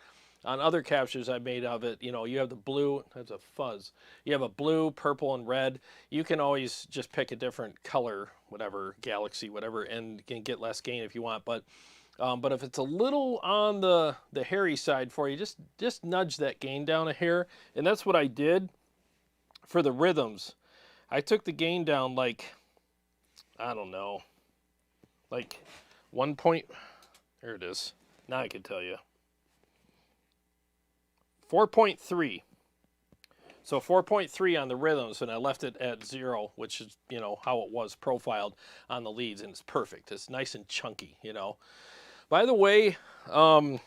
On other captures I made of it, you know, you have the blue, that's a fuzz. You have a blue, purple, and red. You can always just pick a different color, whatever, galaxy, whatever, and can get less gain if you want. But if it's a little on the hairy side for you, just nudge that gain down a hair, and that's what I did for the rhythms. I took the gain down like, I don't know, like 1 point, there it is. Now I can tell you. 4.3. So 4.3 on the rhythms, and I left it at 0, which is, you know, how it was profiled on the leads, and it's perfect. It's nice and chunky, you know. By the way, I'm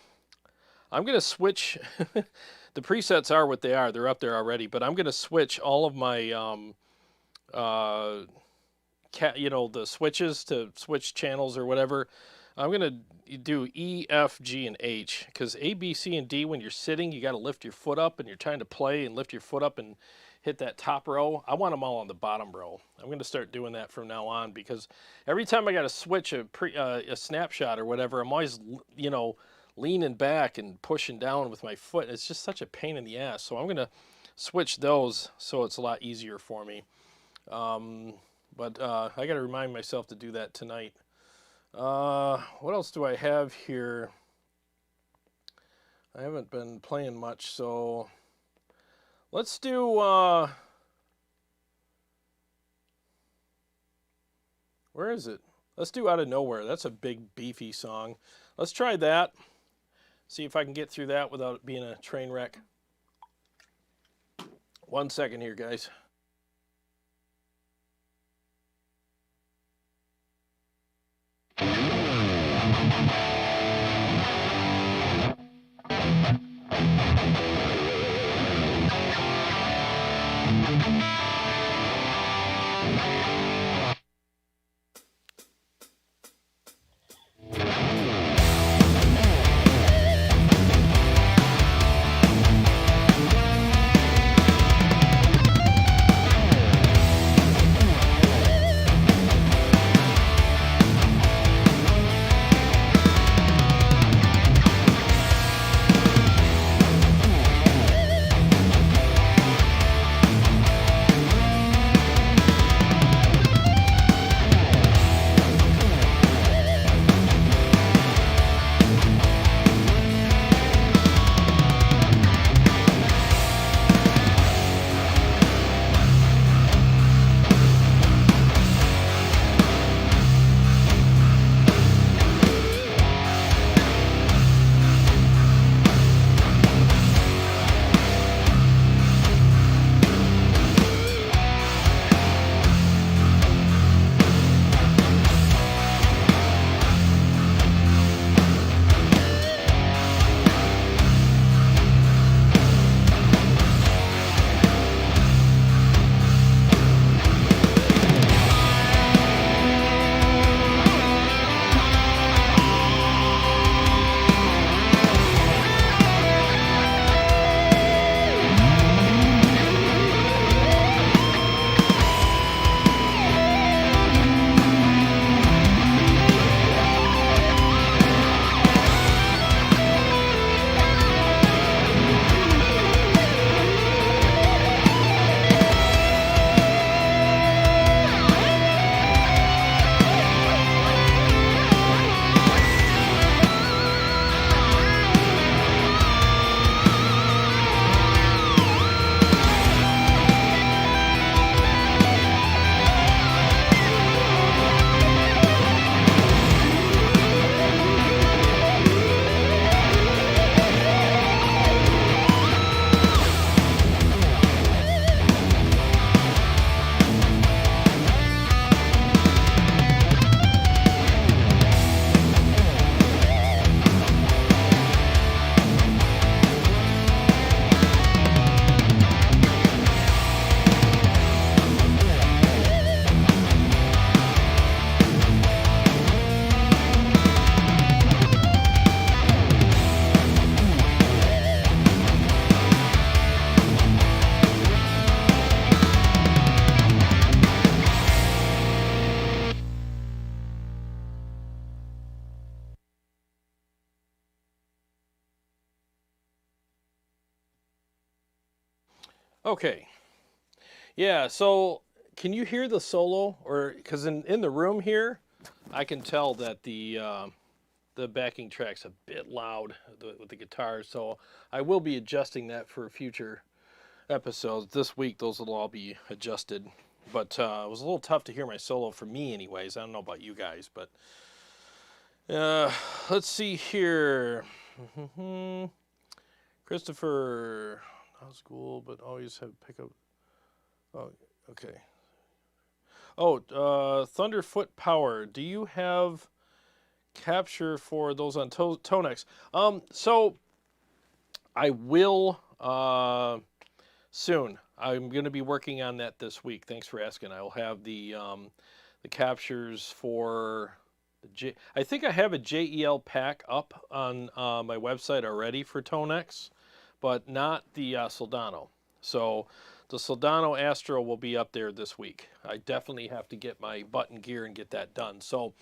going to switch. The presets are what they are. They're up there already, but I'm going to switch all of my, you know, the switches to switch channels or whatever. I'm going to do E, F, G, and H, because A, B, C, and D, when you're sitting, you got to lift your foot up, and you're trying to play and lift your foot up and hit that top row. I want them all on the bottom row. I'm going to start doing that from now on, because every time I got to switch a snapshot or whatever, I'm always, you know, leaning back and pushing down with my foot. It's just such a pain in the ass. So I'm going to switch those so it's a lot easier for me. But I got to remind myself to do that tonight. What else do I have here? I haven't been playing much, so let's do where is it? Let's do Out of Nowhere. That's a big beefy song. Let's try that. See if I can get through that without it being a train wreck. 1 second here, guys. Okay. Yeah, so can you hear the solo? Or because in the room here, I can tell that the backing track's a bit loud with the guitars. So I will be adjusting that for future episodes. This week, those will all be adjusted. But it was a little tough to hear my solo for me anyways. I don't know about you guys, but let's see here. Christopher, not school, but always have pickup. Oh, okay. Oh, Thunderfoot Power. Do you have capture for those on Tonex? So I will soon. I'm going to be working on that this week. Thanks for asking. I will have the captures for the I think I have a JEL pack up on my website already for Tonex, but not the Soldano. So the Soldano Astro will be up there this week. I definitely have to get my button gear and get that done. So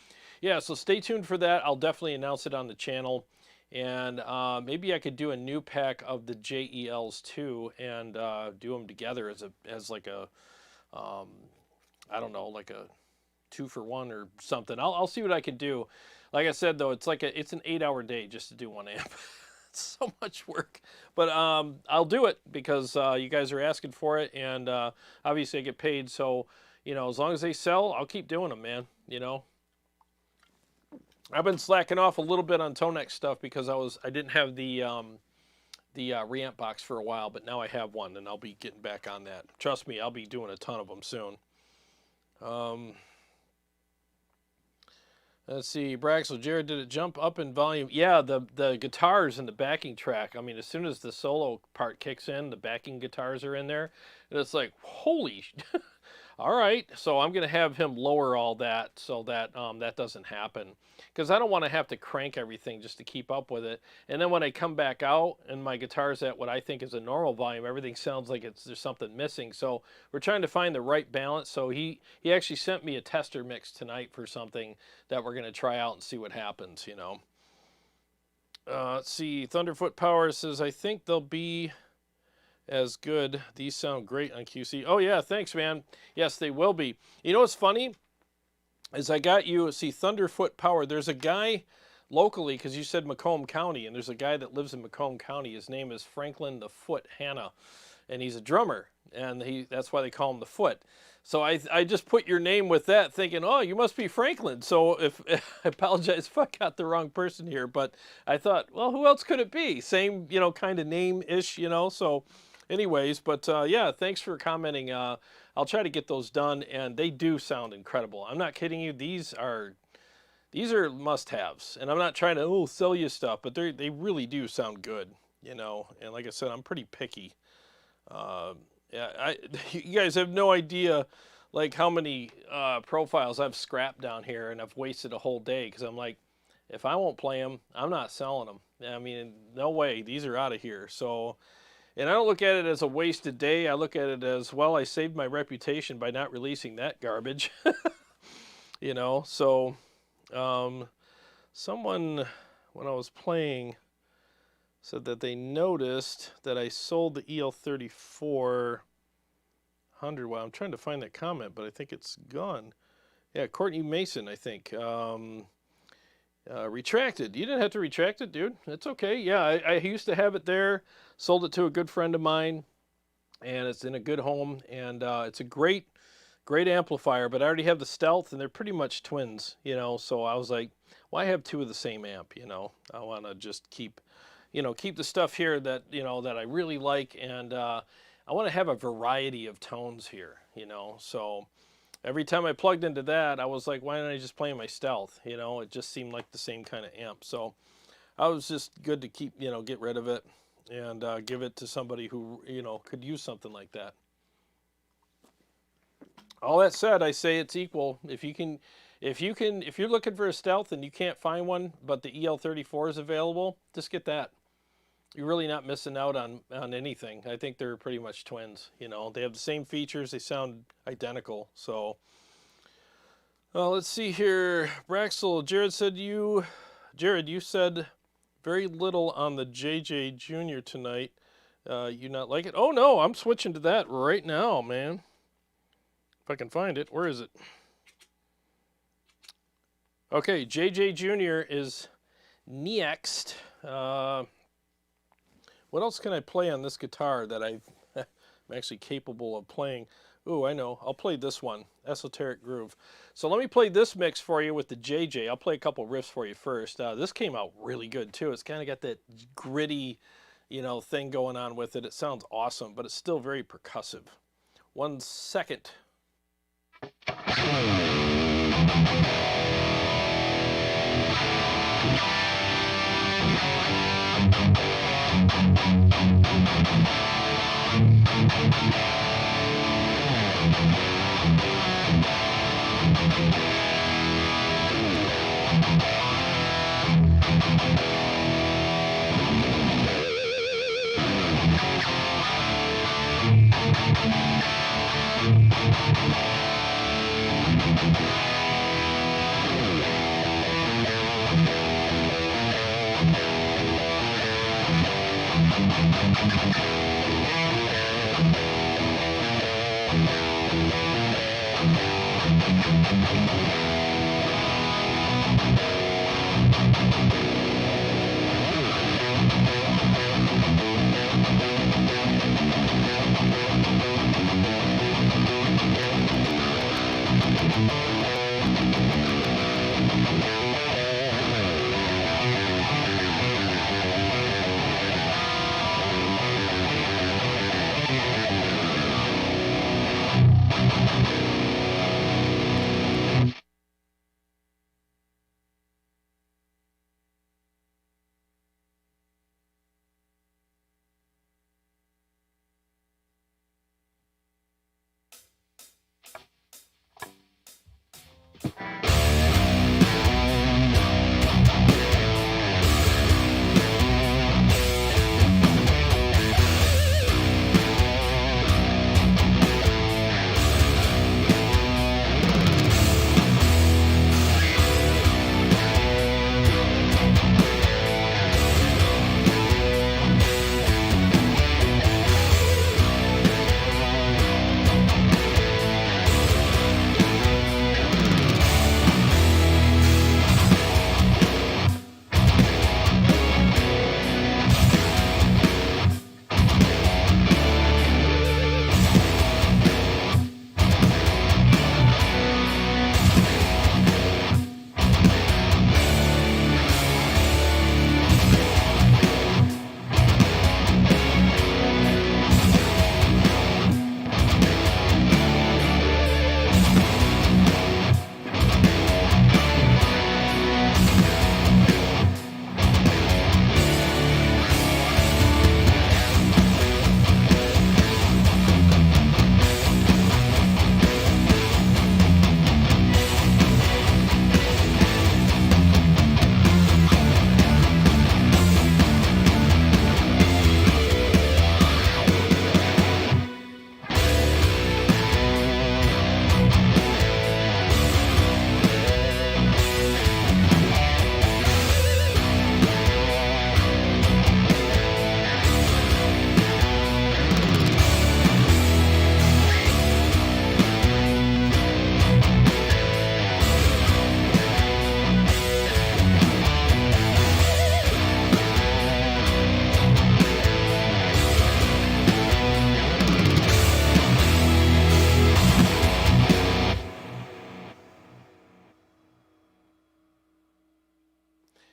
yeah, so stay tuned for that. I'll definitely announce it on the channel. And maybe I could do a new pack of the JELs too, and do them together as like a I don't know, like a 2-for-1 or something. I'll see what I can do. Like I said though, it's an 8-hour day just to do one amp. It's so much work, but I'll do it because you guys are asking for it, and obviously I get paid. So as long as they sell, I'll keep doing them, man. I've been slacking off a little bit on Tonex stuff because I didn't have the reamp box for a while, but now I have one, and I'll be getting back on that. Trust me, I'll be doing a ton of them soon. Let's see, Braxel, Jarrod, did it jump up in volume? Yeah, the guitars and the backing track. I mean, as soon as the solo part kicks in, the backing guitars are in there, and it's like, holy. All right, so I'm going to have him lower all that so that that doesn't happen, because I don't want to have to crank everything just to keep up with it. And then when I come back out and my guitar's at what I think is a normal volume, everything sounds like there's something missing. So we're trying to find the right balance. So he actually sent me a tester mix tonight for something that we're going to try out and see what happens, Let's see, Thunderfoot Power says, I think they'll be as good. These sound great on QC. Oh yeah, thanks, man. Yes, they will be. You know what's funny is I got you, see, Thunderfoot Power. There's a guy locally, because you said Macomb County, and there's a guy that lives in Macomb County. His name is Franklin the Foot Hanna, and he's a drummer, and that's why they call him the Foot. So I just put your name with that, thinking, oh, you must be Franklin. So if I apologize if I got the wrong person here, but I thought, well, who else could it be? Same, kind of name-ish, So anyways, but yeah, thanks for commenting. I'll try to get those done, and they do sound incredible. I'm not kidding you. These are must-haves, and I'm not trying to sell you stuff, but they really do sound good, And like I said, I'm pretty picky. Yeah, you guys have no idea, like how many profiles I've scrapped down here, and I've wasted a whole day because I'm like, if I won't play them, I'm not selling them. I mean, no way. These are out of here. So. And I don't look at it as a wasted day. I look at it as, well, I saved my reputation by not releasing that garbage. So someone, when I was playing, said that they noticed that I sold the EL3400. Well, I'm trying to find that comment, but I think it's gone. Yeah, Courtney Mason, I think. Retracted. You didn't have to retract it, dude. It's okay. Yeah, I used to have it there. Sold it to a good friend of mine, and it's in a good home, and it's a great amplifier, but I already have the Stealth, and they're pretty much twins, so I was like, why have two of the same amp, I want to just keep the stuff here that, that I really like, and I want to have a variety of tones here, so every time I plugged into that, I was like, why didn't I just play my Stealth, it just seemed like the same kind of amp, so I was just good to keep, get rid of it, and give it to somebody who, could use something like that. All that said, I say it's equal. If you're looking for a Stealth and you can't find one, but the EL34 is available, just get that. You're really not missing out on anything. I think they're pretty much twins. They have the same features. They sound identical. So, let's see here. Braxel, Jarrod, you said very little on the JJ Jr. tonight. You not like it? Oh no, I'm switching to that right now, man. If I can find it. Where is it? Okay, JJ Jr. is next. What else can I play on this guitar that I'm actually capable of playing? Ooh, I know. I'll play this one, Esoteric Groove. So let me play this mix for you with the JJ. I'll play a couple riffs for you first. This came out really good too. It's kind of got that gritty, you know, thing going on with it. It sounds awesome, but it's still very percussive. 1 second.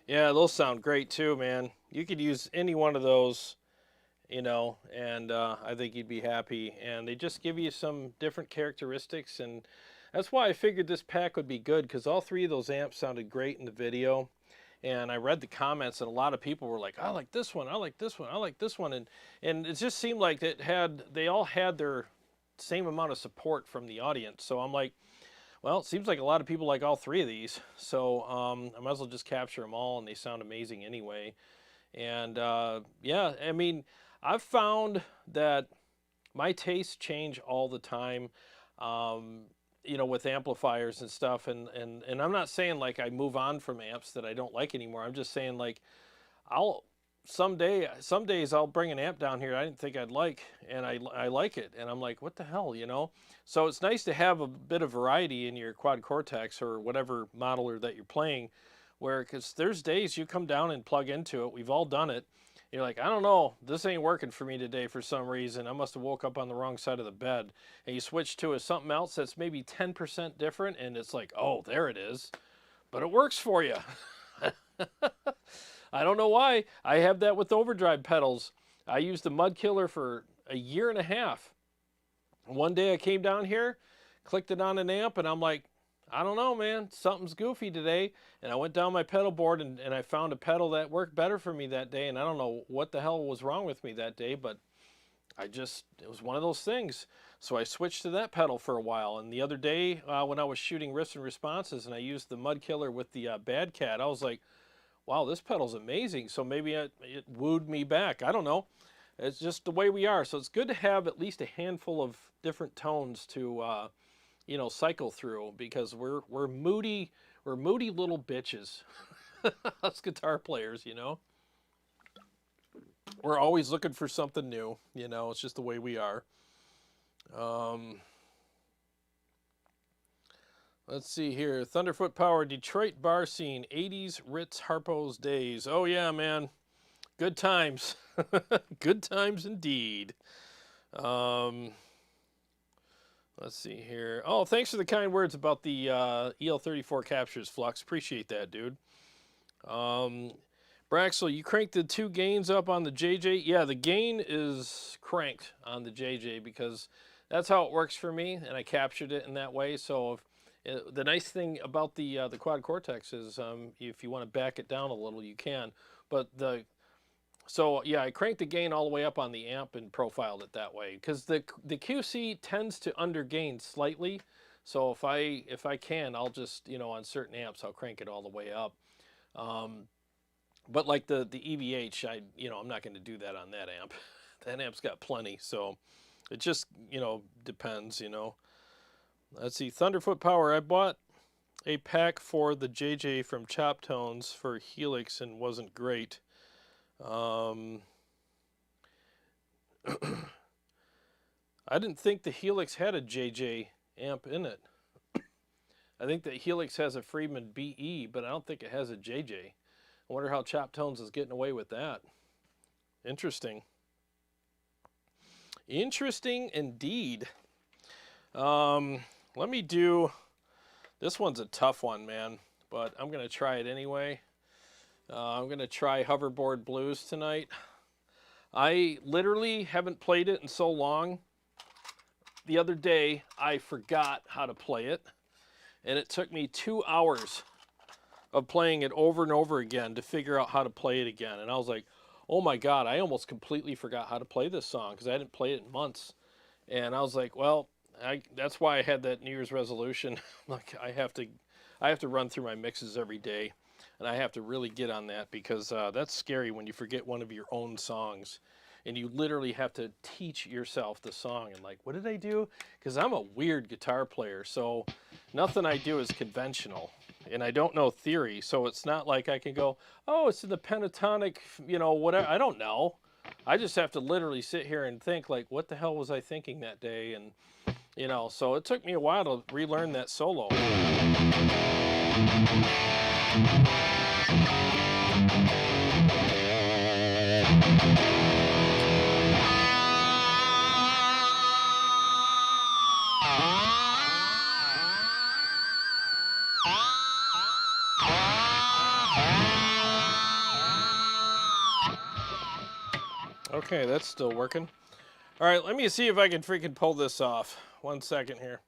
Yeah, those sound great too, man. You could use any one of those, you know, and I think you'd be happy. And they just give you some different characteristics, and that's why I figured this pack would be good, because all three of those amps sounded great in the video. And I read the comments, and a lot of people were like, "I like this one, I like this one, I like this one," and it just seemed like they all had their same amount of support from the audience. So I'm like, well, it seems like a lot of people like all three of these, so I might as well just capture them all, and they sound amazing anyway. And yeah, I mean, I've found that my tastes change all the time, you know, with amplifiers and stuff. And I'm not saying like I move on from amps that I don't like anymore. I'm just saying like I'll some days I'll bring an amp down here I didn't think I'd like, and I like it, and I'm like, what the hell, you know? So it's nice to have a bit of variety in your quad Cortex or whatever modeler that you're playing, where, because there's days you come down and plug into it. We've all done it. You're like, I don't know, this ain't working for me today for some reason. I must have woke up on the wrong side of the bed. And you switch to something else that's maybe 10% different, and it's like, oh, there it is. But it works for you. I don't know why. I have that with overdrive pedals. I used the Mud Killer for a year and a half. One day I came down here, clicked it on an amp, and I'm like, I don't know, man, something's goofy today. And I went down my pedal board and I found a pedal that worked better for me that day. And I don't know what the hell was wrong with me that day, but it was one of those things. So I switched to that pedal for a while. And the other day when I was shooting riffs and responses and I used the Mud Killer with the Bad Cat, I was like, wow, this pedal's amazing. So maybe it wooed me back. I don't know. It's just the way we are. So it's good to have at least a handful of different tones to you know, cycle through, because we're moody little bitches. Us guitar players, you know. We're always looking for something new, you know. It's just the way we are. Let's see here. Thunderfoot Power, Detroit bar scene, 80s Ritz Harpo's days. Oh yeah, man. Good times. Good times indeed. Let's see here. Oh, thanks for the kind words about the EL34 captures, Flux. Appreciate that, dude. Braxel, you cranked the 2 gains up on the JJ? Yeah, the gain is cranked on the JJ because that's how it works for me, and I captured it in that way. So the nice thing about the quad Cortex is if you want to back it down a little, you can. But so yeah, I cranked the gain all the way up on the amp and profiled it that way, because the QC tends to undergain slightly. So if I can, I'll just, you know, on certain amps I'll crank it all the way up. But like the EVH, I'm not going to do that on that amp. That amp's got plenty, so it just, you know, depends, you know. Let's see, Thunderfoot Power. I bought a pack for the JJ from Chop Tones for Helix and wasn't great. I didn't think the Helix had a JJ amp in it. I think that Helix has a Friedman BE, but I don't think it has a JJ. I wonder how Chop Tones is getting away with that. Interesting. Interesting indeed. Let me do, this one's a tough one, man, but I'm going to try it anyway. I'm going to try Hoverboard Blues tonight. I literally haven't played it in so long. The other day, I forgot how to play it, and it took me 2 hours of playing it over and over again to figure out how to play it again. And I was like, oh my God, I almost completely forgot how to play this song because I hadn't played it in months. And I was like, well, that's why I had that New Year's resolution. Like, I have to run through my mixes every day. And I have to really get on that, because that's scary when you forget one of your own songs and you literally have to teach yourself the song. And like, what did I do? Because I'm a weird guitar player, so nothing I do is conventional. And I don't know theory, so it's not like I can go, oh, it's in the pentatonic, you know, whatever. I don't know. I just have to literally sit here and think, like, what the hell was I thinking that day? And, you know, so it took me a while to relearn that solo. Okay, that's still working. All right, let me see if I can freaking pull this off. 1 second here.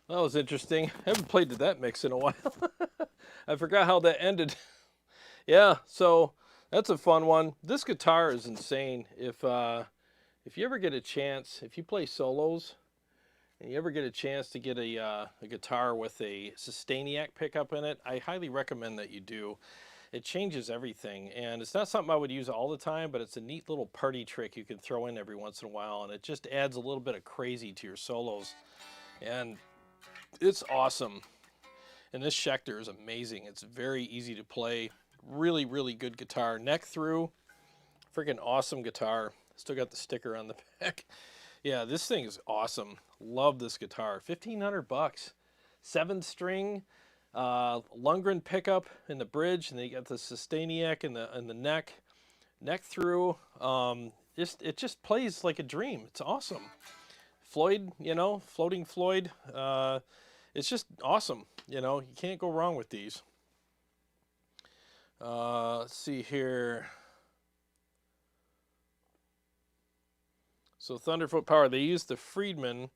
That was interesting. I haven't played to that mix in a while. I forgot how that ended. Yeah, so that's a fun one. This guitar is insane. If you ever get a chance, if you play solos and you ever get a chance to get a guitar with a Sustainiac pickup in it, I highly recommend that you do. It changes everything, and it's not something I would use all the time, but it's a neat little party trick you can throw in every once in a while, and it just adds a little bit of crazy to your solos, and it's awesome. And this Schecter is amazing. It's very easy to play. Really, really good guitar. Neck through, freaking awesome guitar. Still got the sticker on the back. Yeah, this thing is awesome. Love this guitar. 1,500 bucks. 7-string, Lundgren pickup in the bridge, and then you got the Sustainiac in the neck through. It just plays like a dream. It's awesome. Floyd, you know, floating Floyd. It's just awesome. You know, you can't go wrong with these. Let's see here. So Thunderfoot Power, they used the Friedman,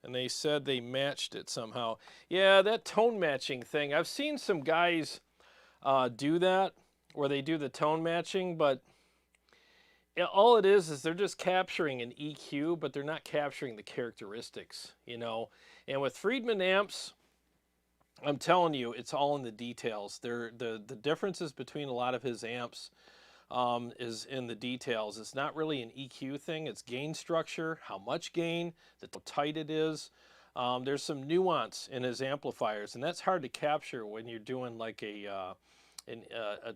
and they said they matched it somehow. Yeah, that tone matching thing. I've seen some guys do that, where they do the tone matching, but all it is they're just capturing an EQ, but they're not capturing the characteristics, you know. And with Friedman amps, I'm telling you, it's all in the details. The differences between a lot of his amps is in the details. It's not really an EQ thing. It's gain structure, how much gain, how tight it is. There's some nuance in his amplifiers, and that's hard to capture when you're doing like a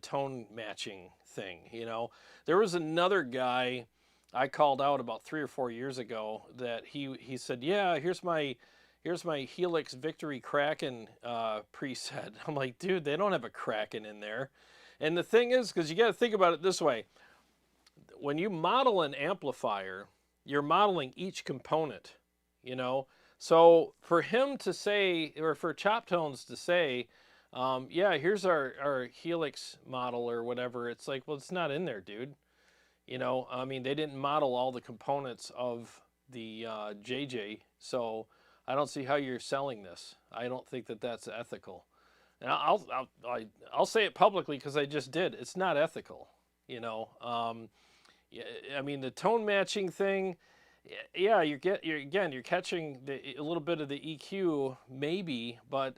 tone matching thing. You know, there was another guy I called out about 3 or 4 years ago that he said, yeah, here's my Helix Victory Kraken preset. I'm like, dude, they don't have a Kraken in there. And the thing is, because you got to think about it this way, when you model an amplifier, you're modeling each component, you know. So for him to say, or for Chop Tones to say, yeah, here's our Helix model or whatever, it's like, well, it's not in there, dude. You know, I mean, they didn't model all the components of the JJ, so I don't see how you're selling this. I don't think that that's ethical. And I'll say it publicly because I just did. It's not ethical, you know. I mean, the tone matching thing, yeah, you're catching a little bit of the EQ maybe, but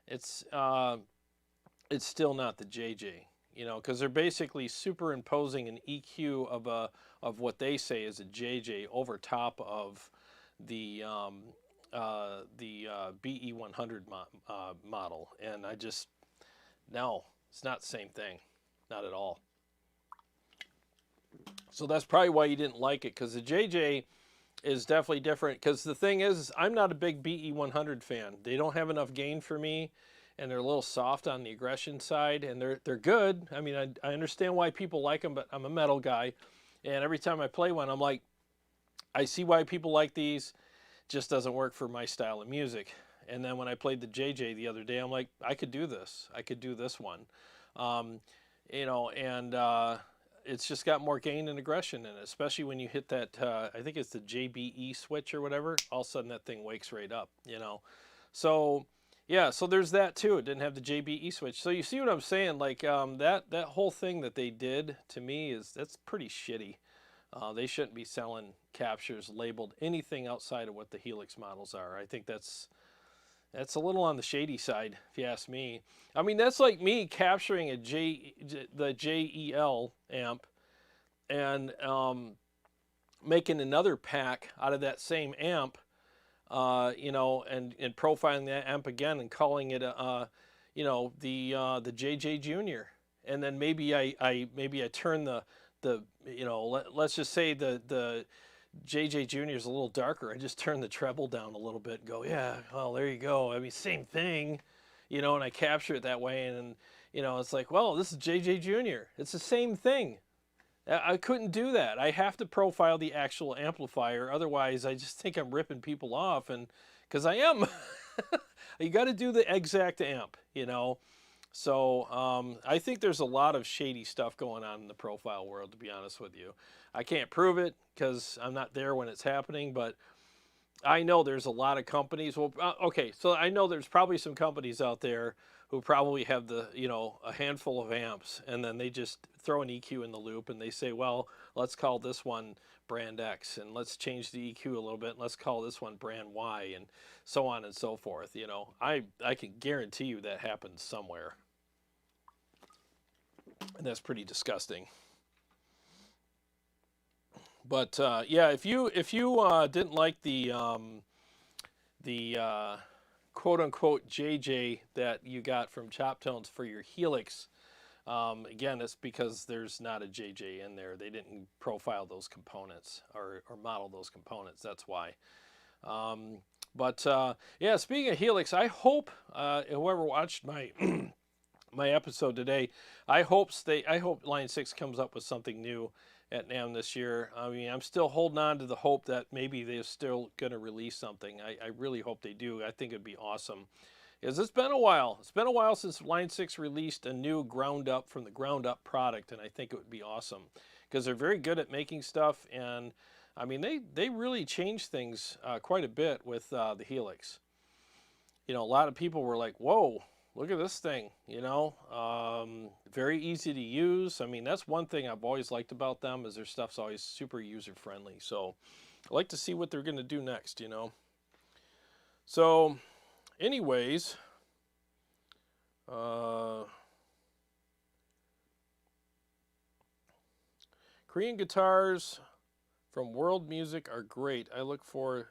it's still not the JJ, you know, because they're basically superimposing an EQ of what they say is a JJ over top of the BE100 model, and no, it's not the same thing, not at all. So that's probably why you didn't like it, because the JJ is definitely different. Because the thing is, I'm not a big BE100 fan. They don't have enough gain for me, and they're a little soft on the aggression side, and they're good. I mean, I understand why people like them, but I'm a metal guy, and every time I play one, I'm like, I see why people like these. Just doesn't work for my style of music. And then when I played the JJ the other day, I'm like, I could do this. I could do this one. You know, and it's just got more gain and aggression in it, especially when you hit that, I think it's the JBE switch or whatever. All of a sudden that thing wakes right up, you know. So, yeah, so there's that too. It didn't have the JBE switch. So you see what I'm saying? Like that whole thing that they did to me that's pretty shitty. They shouldn't be selling captures labeled anything outside of what the Helix models are. I think that's a little on the shady side, if you ask me. I mean, that's like me capturing the JEL amp and making another pack out of that same amp, you know, and profiling that amp again and calling it you know, the JJ Junior. And then maybe I turn the you know, let's just say the JJ Junior is a little darker. I just turn the treble down a little bit and go, yeah, well, there you go. I mean, same thing, you know, and I capture it that way. And, you know, it's like, well, this is JJ Junior. It's the same thing. I couldn't do that. I have to profile the actual amplifier. Otherwise, I just think I'm ripping people off. And because I am, you got to do the exact amp, you know. So I think there's a lot of shady stuff going on in the profile world, to be honest with you. I can't prove it because I'm not there when it's happening, but I know there's a lot of companies. Well, okay, so I know there's probably some companies out there who probably have the, you know, a handful of amps, and then they just throw an EQ in the loop, and they say, well, let's call this one brand X, and let's change the EQ a little bit, and let's call this one brand Y, and so on and so forth. You know, I can guarantee you that happens somewhere, and that's pretty disgusting. But yeah, if you didn't like the quote unquote JJ that you got from Chop Tones for your Helix, again, it's because there's not a JJ in there. They didn't profile those components or model those components. That's why. But yeah, speaking of Helix, I hope whoever watched my my episode today, I hope Line 6 comes up with something new at NAMM this year. I mean, I'm still holding on to the hope that maybe they're still going to release something. I really hope they do. I think it'd be awesome. Because it's been a while. It's been a while since Line 6 released a new from the ground up product, and I think it would be awesome. Because they're very good at making stuff, and I mean, they really changed things quite a bit with the Helix. You know, a lot of people were like, whoa, look at this thing, you know, very easy to use. I mean, that's one thing I've always liked about them is their stuff's always super user-friendly. So I like to see what they're going to do next, you know. So anyways, Korean guitars from World Music are great. I look for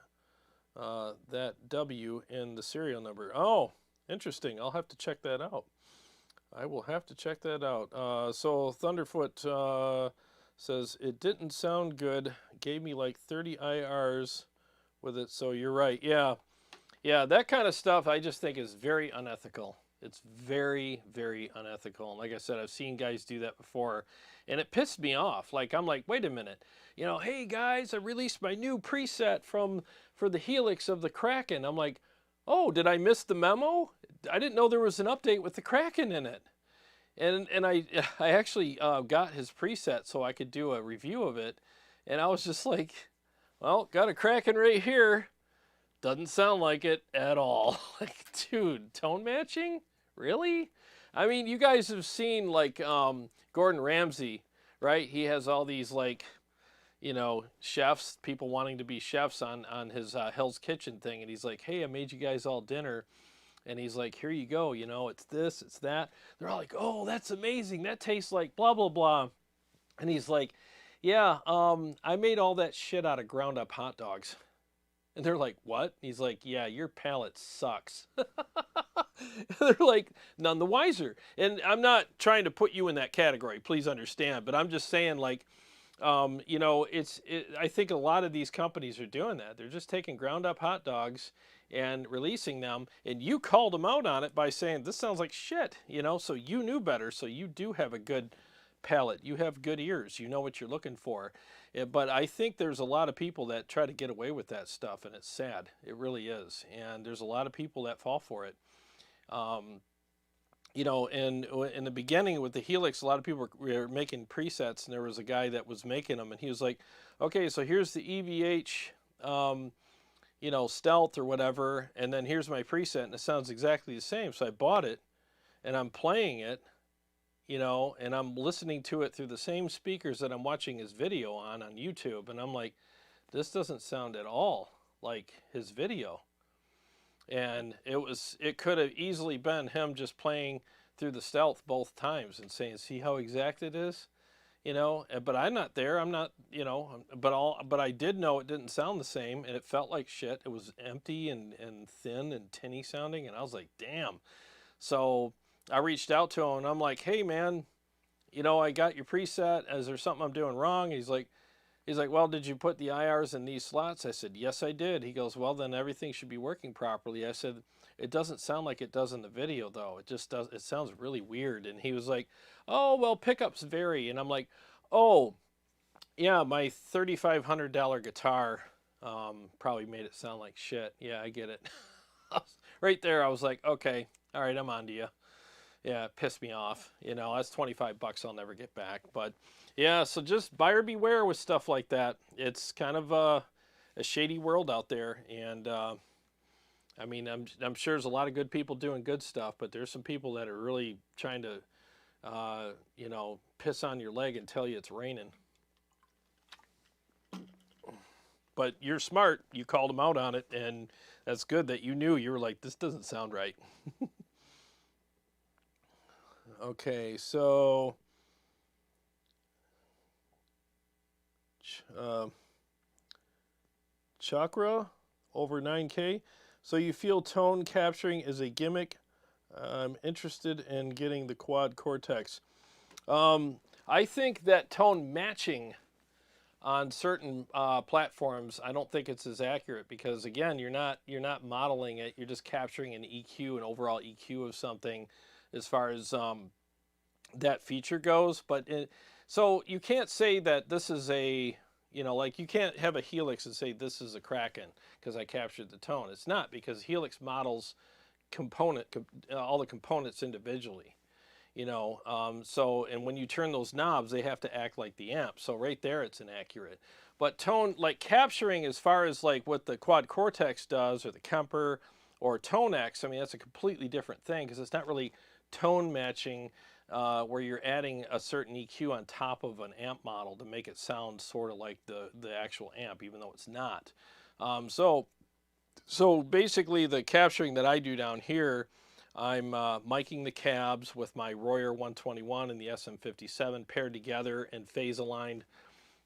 that W in the serial number. Oh, interesting. I'll have to check that out. I will have to check that out. So Thunderfoot says, it didn't sound good. Gave me like 30 IRs with it. So you're right. Yeah. Yeah, that kind of stuff I just think is very unethical. It's very, very unethical. And like I said, I've seen guys do that before. And it pissed me off. Like, I'm like, wait a minute. You know, hey guys, I released my new preset for the Helix of the Kraken. I'm like, oh, did I miss the memo? I didn't know there was an update with the Kraken in it. And I actually got his preset so I could do a review of it. And I was just like, well, got a Kraken right here. Doesn't sound like it at all. Like, dude, tone matching? Really? I mean, you guys have seen like Gordon Ramsay, right? He has all these like, you know, chefs, people wanting to be chefs on his Hell's Kitchen thing. And he's like, hey, I made you guys all dinner. And he's like, here you go, you know, it's this, it's that. They're all like, oh, that's amazing. That tastes like blah, blah, blah. And he's like, yeah, I made all that shit out of ground up hot dogs. And they're like, what? He's like, yeah, your palate sucks. They're like, none the wiser. And I'm not trying to put you in that category, please understand. But I'm just saying, like, you know, I think a lot of these companies are doing that. They're just taking ground up hot dogs and releasing them. And you called them out on it by saying, this sounds like shit, you know, so you knew better. So you do have a good palate. You have good ears. You know what you're looking for. But I think there's a lot of people that try to get away with that stuff, and it's sad. It really is. And there's a lot of people that fall for it. You know, and in the beginning with the Helix, a lot of people were making presets, and there was a guy that was making them, and he was like, okay, so here's the EVH, you know, Stealth or whatever, and then here's my preset, and it sounds exactly the same. So I bought it, and I'm playing it, you know, and I'm listening to it through the same speakers that I'm watching his video on YouTube, and I'm like, this doesn't sound at all like his video. And it could have easily been him just playing through the Stealth both times and saying, see how exact it is, you know. But I'm not there. I'm not, you know. But I did know it didn't sound the same, and it felt like shit. It was empty and thin and tinny sounding, and I was like, damn. So I reached out to him, and I'm like, hey man, you know, I got your preset. Is there something I'm doing wrong? He's like, well, did you put the IRs in these slots? I said, yes, I did. He goes, well, then everything should be working properly. I said, it doesn't sound like it does in the video, though. It just does. It sounds really weird. And he was like, oh, well, pickups vary. And I'm like, oh, yeah, my $3,500 guitar probably made it sound like shit. Yeah, I get it. Right there, I was like, okay, all right, I'm on to you. Yeah, it pissed me off. You know, that's 25 bucks I'll never get back. But yeah, so just buyer beware with stuff like that. It's kind of a shady world out there, and I mean, I'm sure there's a lot of good people doing good stuff, but there's some people that are really trying to, you know, piss on your leg and tell you it's raining. But you're smart. You called them out on it, and that's good that you knew. You were like, this doesn't sound right. Okay, so chakra over 9K. So you feel tone capturing is a gimmick. I'm interested in getting the quad Cortex. I think that tone matching on certain platforms, I don't think it's as accurate because again, you're not modeling it. You're just capturing an EQ, an overall EQ of something, as far as that feature goes. But so you can't say that this is a, you know, like you can't have a Helix and say this is a Kraken because I captured the tone. It's not, because Helix models all the components individually. You know, so, and when you turn those knobs, they have to act like the amp. So right there, it's inaccurate. But tone, like capturing as far as like what the quad Cortex does, or the Kemper, or Tone X, I mean, that's a completely different thing because it's not really tone matching where you're adding a certain EQ on top of an amp model to make it sound sort of like the actual amp, even though it's not. So basically the capturing that I do down here, I'm miking the cabs with my Royer 121 and the SM57 paired together and phase aligned,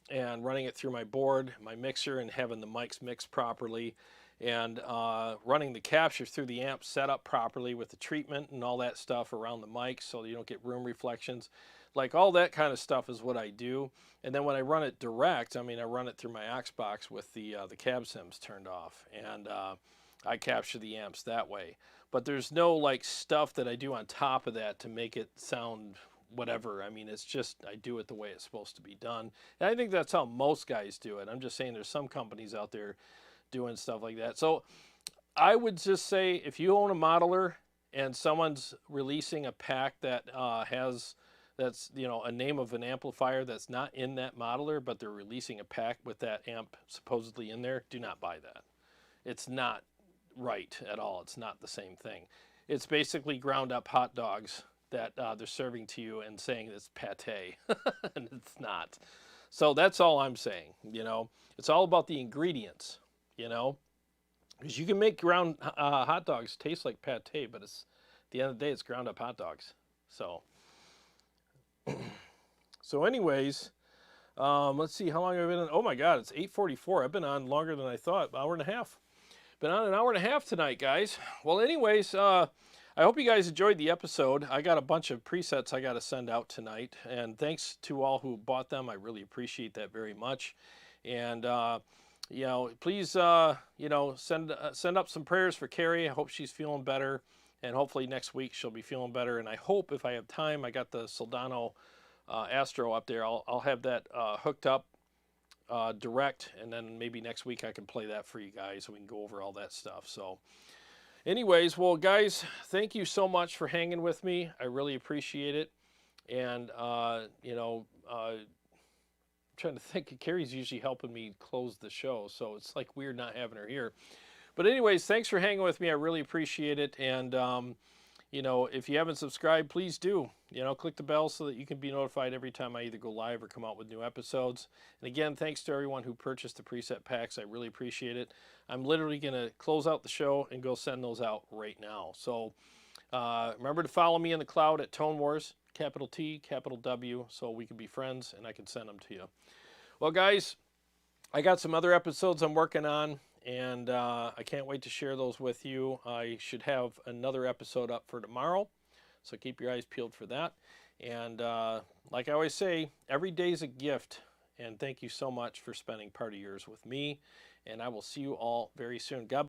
and running it through my board, my mixer, and having the mics mixed properly, and running the capture through the amp set up properly with the treatment and all that stuff around the mic so you don't get room reflections. Like all that kind of stuff is what I do. And then when I run it direct, I mean, I run it through my aux box with the cab sims turned off, and I capture the amps that way. But there's no like stuff that I do on top of that to make it sound whatever. I mean, it's just I do it the way it's supposed to be done. And I think that's how most guys do it. I'm just saying there's some companies out there doing stuff like that. So I would just say if you own a modeler and someone's releasing a pack that that's, you know, a name of an amplifier that's not in that modeler, but they're releasing a pack with that amp supposedly in there, do not buy that. It's not right at all. It's not the same thing. It's basically ground up hot dogs that they're serving to you and saying it's pate, and it's not. So that's all I'm saying. You know, it's all about the ingredients. You know, because you can make ground hot dogs taste like pate, but it's at the end of the day, it's ground up hot dogs. So, anyways, let's see how long I've been on. Oh my God, it's 8:44. I've been on longer than I thought. Hour and a half. Been on an hour and a half tonight, guys. Well, anyways, I hope you guys enjoyed the episode. I got a bunch of presets I got to send out tonight, and thanks to all who bought them. I really appreciate that very much. And you know, please, you know, send up some prayers for Carrie. I hope she's feeling better, and hopefully next week she'll be feeling better. And I hope if I have time, I got the Soldano Astro up there. I'll have that hooked up direct, and then maybe next week I can play that for you guys so we can go over all that stuff. So anyways, well guys, thank you so much for hanging with me. I really appreciate it. And you know, I'm trying to think, Carrie's usually helping me close the show, so it's like weird not having her here. But anyways, thanks for hanging with me. I really appreciate it. And you know, if you haven't subscribed, please do. You know, click the bell so that you can be notified every time I either go live or come out with new episodes. And again, thanks to everyone who purchased the preset packs. I really appreciate it. I'm literally going to close out the show and go send those out right now. So remember to follow me in the cloud at Tone Wars, capital T, capital W, so we can be friends and I can send them to you. Well, guys, I got some other episodes I'm working on, and I can't wait to share those with you. I should have another episode up for tomorrow, so keep your eyes peeled for that. And like I always say, every day's a gift, and thank you so much for spending part of yours with me, and I will see you all very soon. God